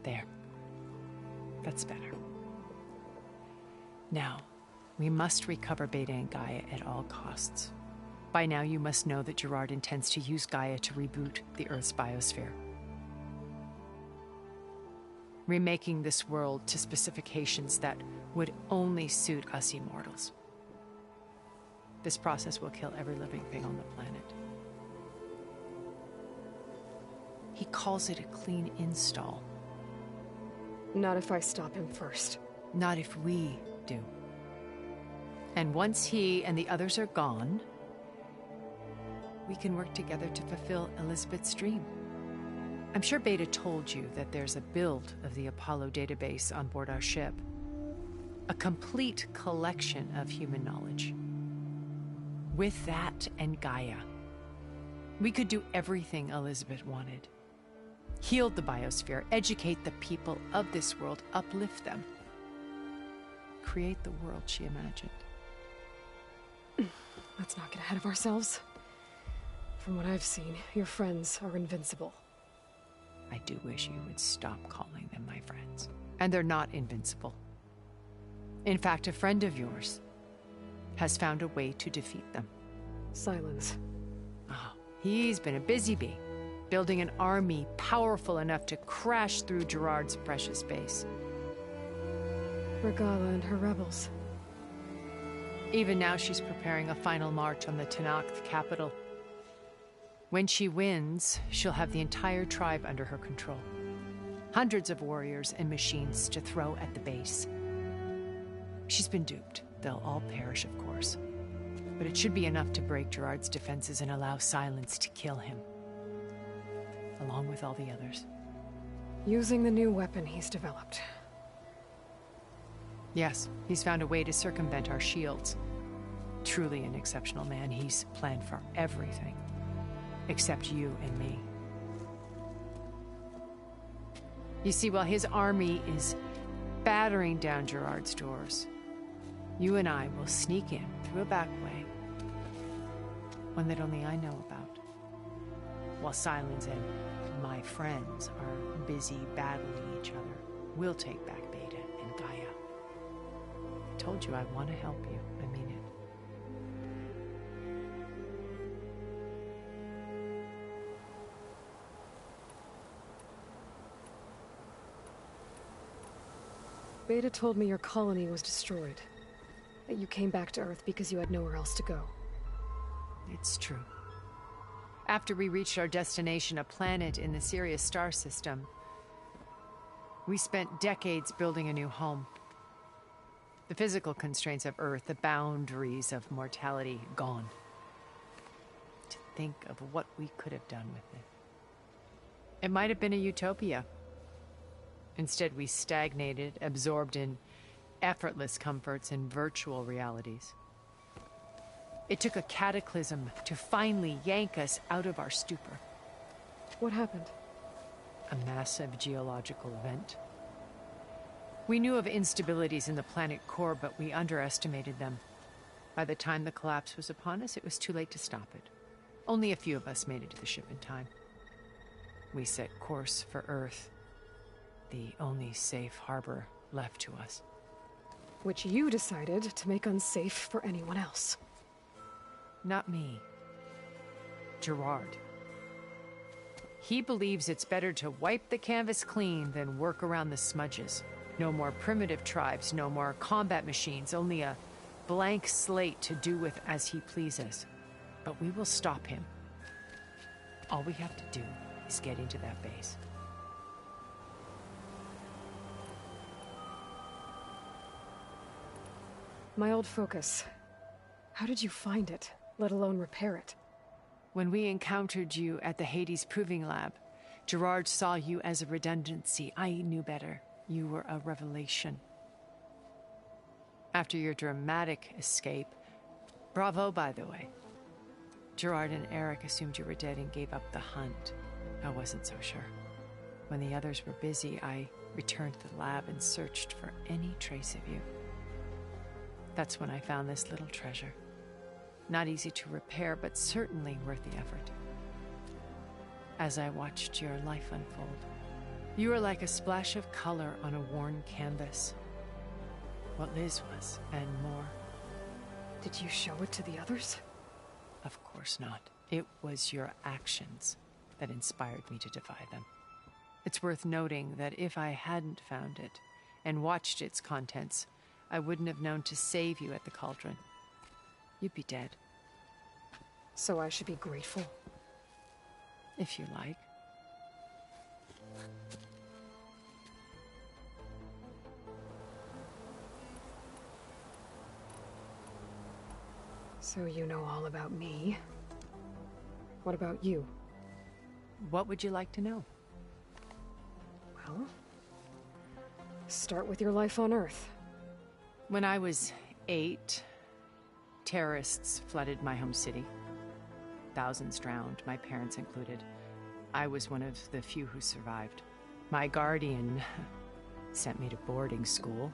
There. That's better. Now, we must recover Beta and Gaia at all costs. By now, you must know that Gerard intends to use Gaia to reboot the Earth's biosphere. Remaking this world to specifications that would only suit us immortals. This process will kill every living thing on the planet. He calls it a clean install. Not if I stop him first. Not if we do. And once he and the others are gone, we can work together to fulfill Elizabeth's dream. I'm sure Beta told you that there's a build of the Apollo database on board our ship. A complete collection of human knowledge. With that and Gaia, we could do everything Elizabeth wanted. Heal the biosphere, educate the people of this world, uplift them. Create the world she imagined. Let's not get ahead of ourselves. From what I've seen, your friends are invincible. I do wish you would stop calling them my friends. And they're not invincible. In fact, a friend of yours has found a way to defeat them. Silence. Oh, he's been a busy bee, building an army powerful enough to crash through Gerard's precious base. Regala and her rebels. Even now, she's preparing a final march on the Tenakth capital. When she wins, she'll have the entire tribe under her control. Hundreds of warriors and machines to throw at the base. She's been duped. They'll all perish, of course. But it should be enough to break Gerard's defenses and allow Silence to kill him. Along with all the others. Using the new weapon he's developed. Yes, he's found a way to circumvent our shields. Truly an exceptional man. He's planned for everything. Except you and me. You see, while his army is battering down Gerard's doors, you and I will sneak in through a back way. One that only I know about. While Silence and my friends are busy battling each other, we'll take back Beta and Gaia. I told you I want to help you. I mean it. Beta told me your colony was destroyed. That you came back to Earth because you had nowhere else to go. It's true. After we reached our destination, a planet in the Sirius star system, we spent decades building a new home. The physical constraints of Earth, the boundaries of mortality, gone. To think of what we could have done with it. It might have been a utopia. Instead, we stagnated, absorbed in effortless comforts and virtual realities. It took a cataclysm to finally yank us out of our stupor. What happened? A massive geological event. We knew of instabilities in the planet core, but we underestimated them. By the time the collapse was upon us, it was too late to stop it. Only a few of us made it to the ship in time. We set course for Earth, the only safe harbor left to us. Which you decided to make unsafe for anyone else. Not me. Gerard. He believes it's better to wipe the canvas clean than work around the smudges. No more primitive tribes, no more combat machines, only a blank slate to do with as he pleases. But we will stop him. All we have to do is get into that base. My old focus. How did you find it, let alone repair it? When we encountered you at the Hades Proving Lab, Gerard saw you as a redundancy. I knew better. You were a revelation. After your dramatic escape, bravo, by the way. Gerard and Eric assumed you were dead and gave up the hunt. I wasn't so sure. When the others were busy, I returned to the lab and searched for any trace of you. That's when I found this little treasure. Not easy to repair, but certainly worth the effort. As I watched your life unfold, you were like a splash of color on a worn canvas. What Liz was, and more. Did you show it to the others? Of course not. It was your actions that inspired me to defy them. It's worth noting that if I hadn't found it and watched its contents, I wouldn't have known to save you at the cauldron. You'd be dead. So I should be grateful? If you like. So you know all about me. What about you? What would you like to know? Well, start with your life on Earth. When I was 8, terrorists flooded my home city. Thousands drowned, my parents included. I was one of the few who survived. My guardian sent me to boarding school.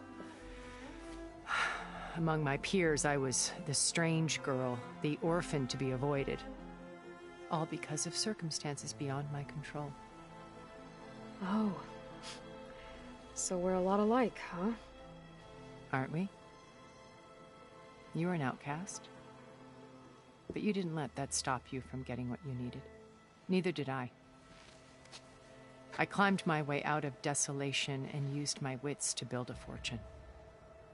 Among my peers, I was the strange girl, the orphan to be avoided. All because of circumstances beyond my control. Oh. So we're a lot alike, huh? Aren't we? You were an outcast. But you didn't let that stop you from getting what you needed. Neither did I. I climbed my way out of desolation and used my wits to build a fortune.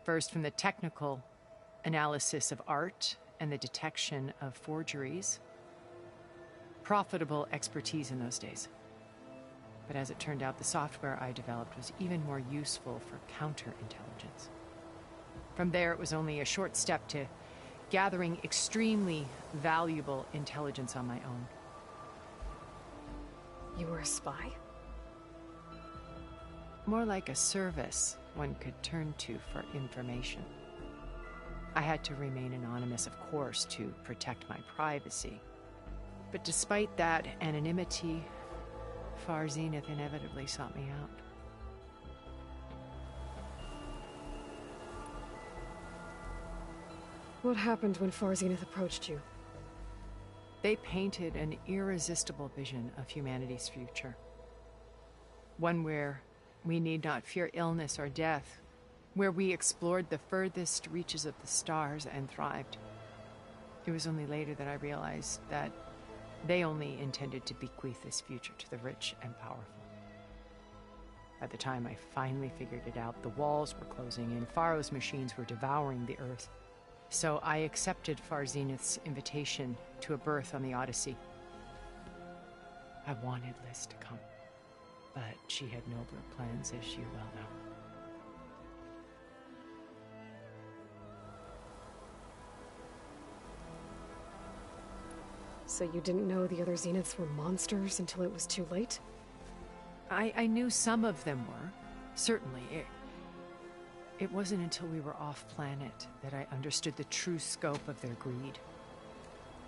First, from the technical analysis of art and the detection of forgeries. Profitable expertise in those days. But as it turned out, the software I developed was even more useful for counterintelligence. From there, it was only a short step to gathering extremely valuable intelligence on my own. You were a spy? More like a service one could turn to for information. I had to remain anonymous, of course, to protect my privacy. But despite that anonymity, Far Zenith inevitably sought me out. What happened when Far Zenith approached you? They painted an irresistible vision of humanity's future. One where we need not fear illness or death, where we explored the furthest reaches of the stars and thrived. It was only later that I realized that they only intended to bequeath this future to the rich and powerful. By the time I finally figured it out, the walls were closing in, Pharaoh's machines were devouring the Earth. So I accepted Far Zenith's invitation to a berth on the Odyssey. I wanted Liz to come, but she had nobler plans, as you well know. So you didn't know the other Zeniths were monsters until it was too late? I knew some of them were. Certainly. It wasn't until we were off-planet that I understood the true scope of their greed.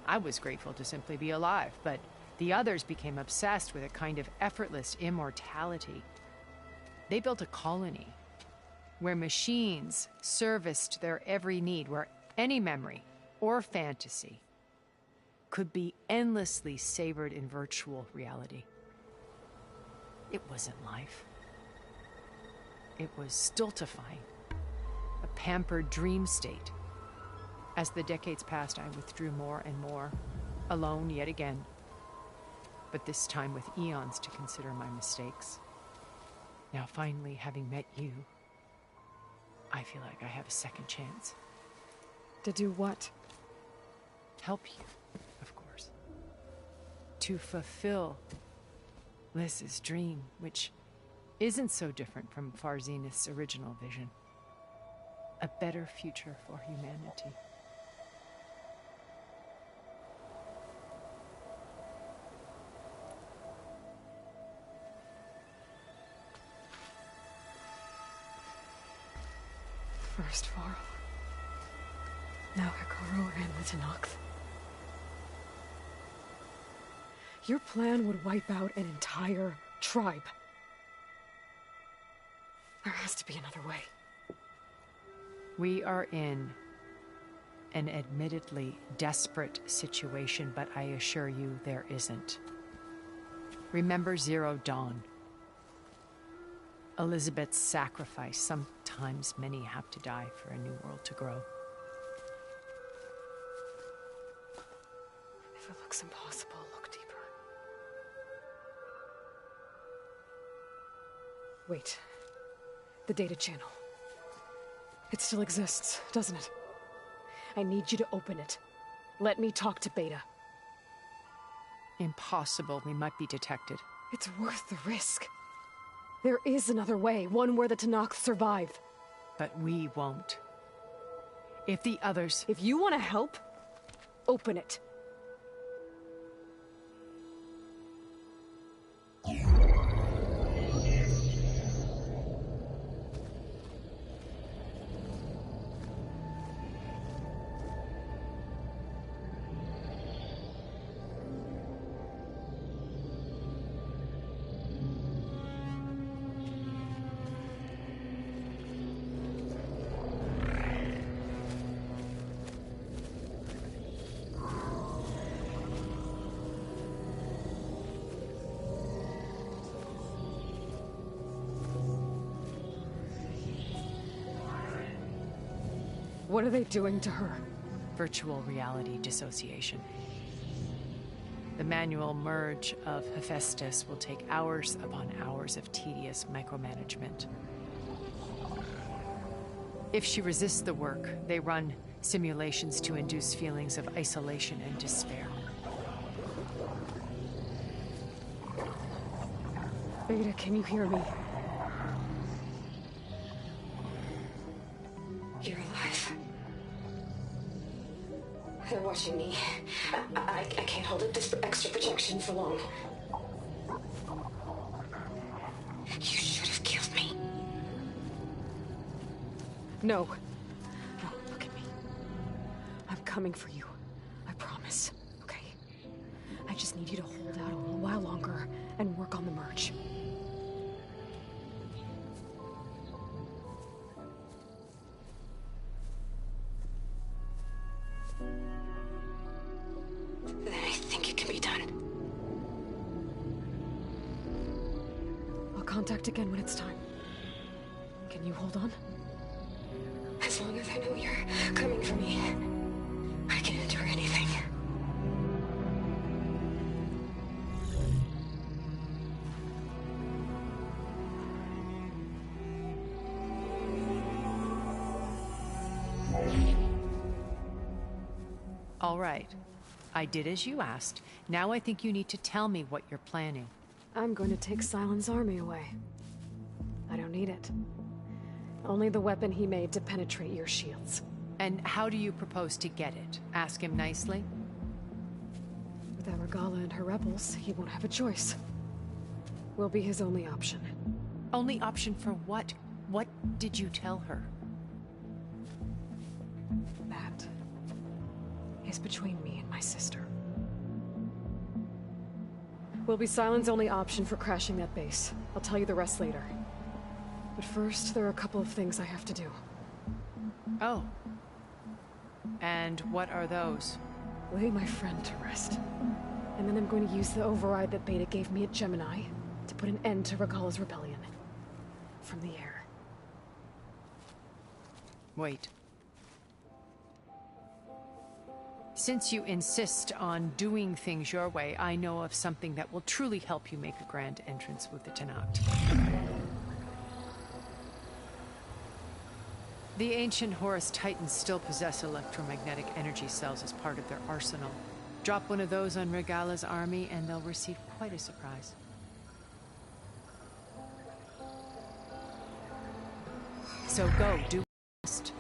I was grateful to simply be alive, but the others became obsessed with a kind of effortless immortality. They built a colony where machines serviced their every need, where any memory or fantasy could be endlessly savored in virtual reality. It wasn't life. It was stultifying, a pampered dream state. As the decades passed, I withdrew more and more, alone yet again, but this time with eons to consider my mistakes. Now finally, having met you, I feel like I have a second chance. To do what? Help you, of course. To fulfill Liz's dream, which isn't so different from Farzenith's original vision. A better future for humanity. First Varl. Now Hikaru and the Tenakth. Your plan would wipe out an entire tribe. There has to be another way. We are in an admittedly desperate situation, but I assure you there isn't. Remember Zero Dawn. Elizabeth's sacrifice. Sometimes many have to die for a new world to grow. If it looks impossible, look deeper. Wait. The data channel. It still exists, doesn't it? I need you to open it. Let me talk to Beta. Impossible. We might be detected. It's worth the risk. There is another way, one where the Tenakth survive. But we won't. If the others... If you want to help, open it. What are they doing to her? Virtual reality dissociation. The manual merge of Hephaestus will take hours upon hours of tedious micromanagement. If she resists the work, they run simulations to induce feelings of isolation and despair. Beta, can you hear me? You're alive. They're watching me. I can't hold up this extra protection for long. You should have killed me. No. No, look at me. I'm coming for you. I promise. Okay? I just need you to hold out a little while longer and work on the merge. Then I think it can be done. I'll contact again when it's time. Can you hold on? As long as I know you're coming for me, I can endure anything. All right. I did as you asked. Now I think you need to tell me what you're planning. I'm going to take Silent's army away. I don't need it. Only the weapon he made to penetrate your shields. And how do you propose to get it? Ask him nicely? Without Regala and her rebels, he won't have a choice. We'll be his only option. Only option for what? What did you tell her? That is between me and my sister. Will be Sylens' only option for crashing that base. I'll tell you the rest later. But first, there are a couple of things I have to do. Oh. And what are those? Lay my friend to rest. And then I'm going to use the override that Beta gave me at Gemini to put an end to Regala's rebellion. From the air. Wait. Since you insist on doing things your way, I know of something that will truly help you make a grand entrance with the Tenakt. The ancient Horus Titans still possess electromagnetic energy cells as part of their arsenal. Drop one of those on Regala's army and they'll receive quite a surprise. So go, do best.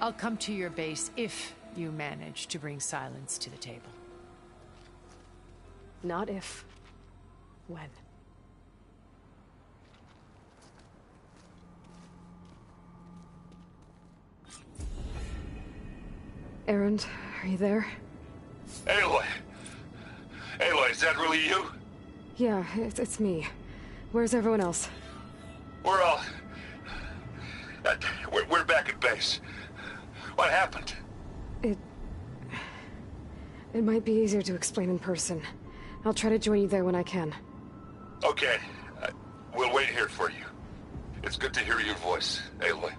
I'll come to your base if you manage to bring Sylens to the table. Not if. When. Erend, are you there? Aloy! Aloy, is that really you? Yeah, it's me. Where's everyone else? We're all... We're back at base. What happened? It might be easier to explain in person. I'll try to join you there when I can. Okay. We'll wait here for you. It's good to hear your voice, Aloy.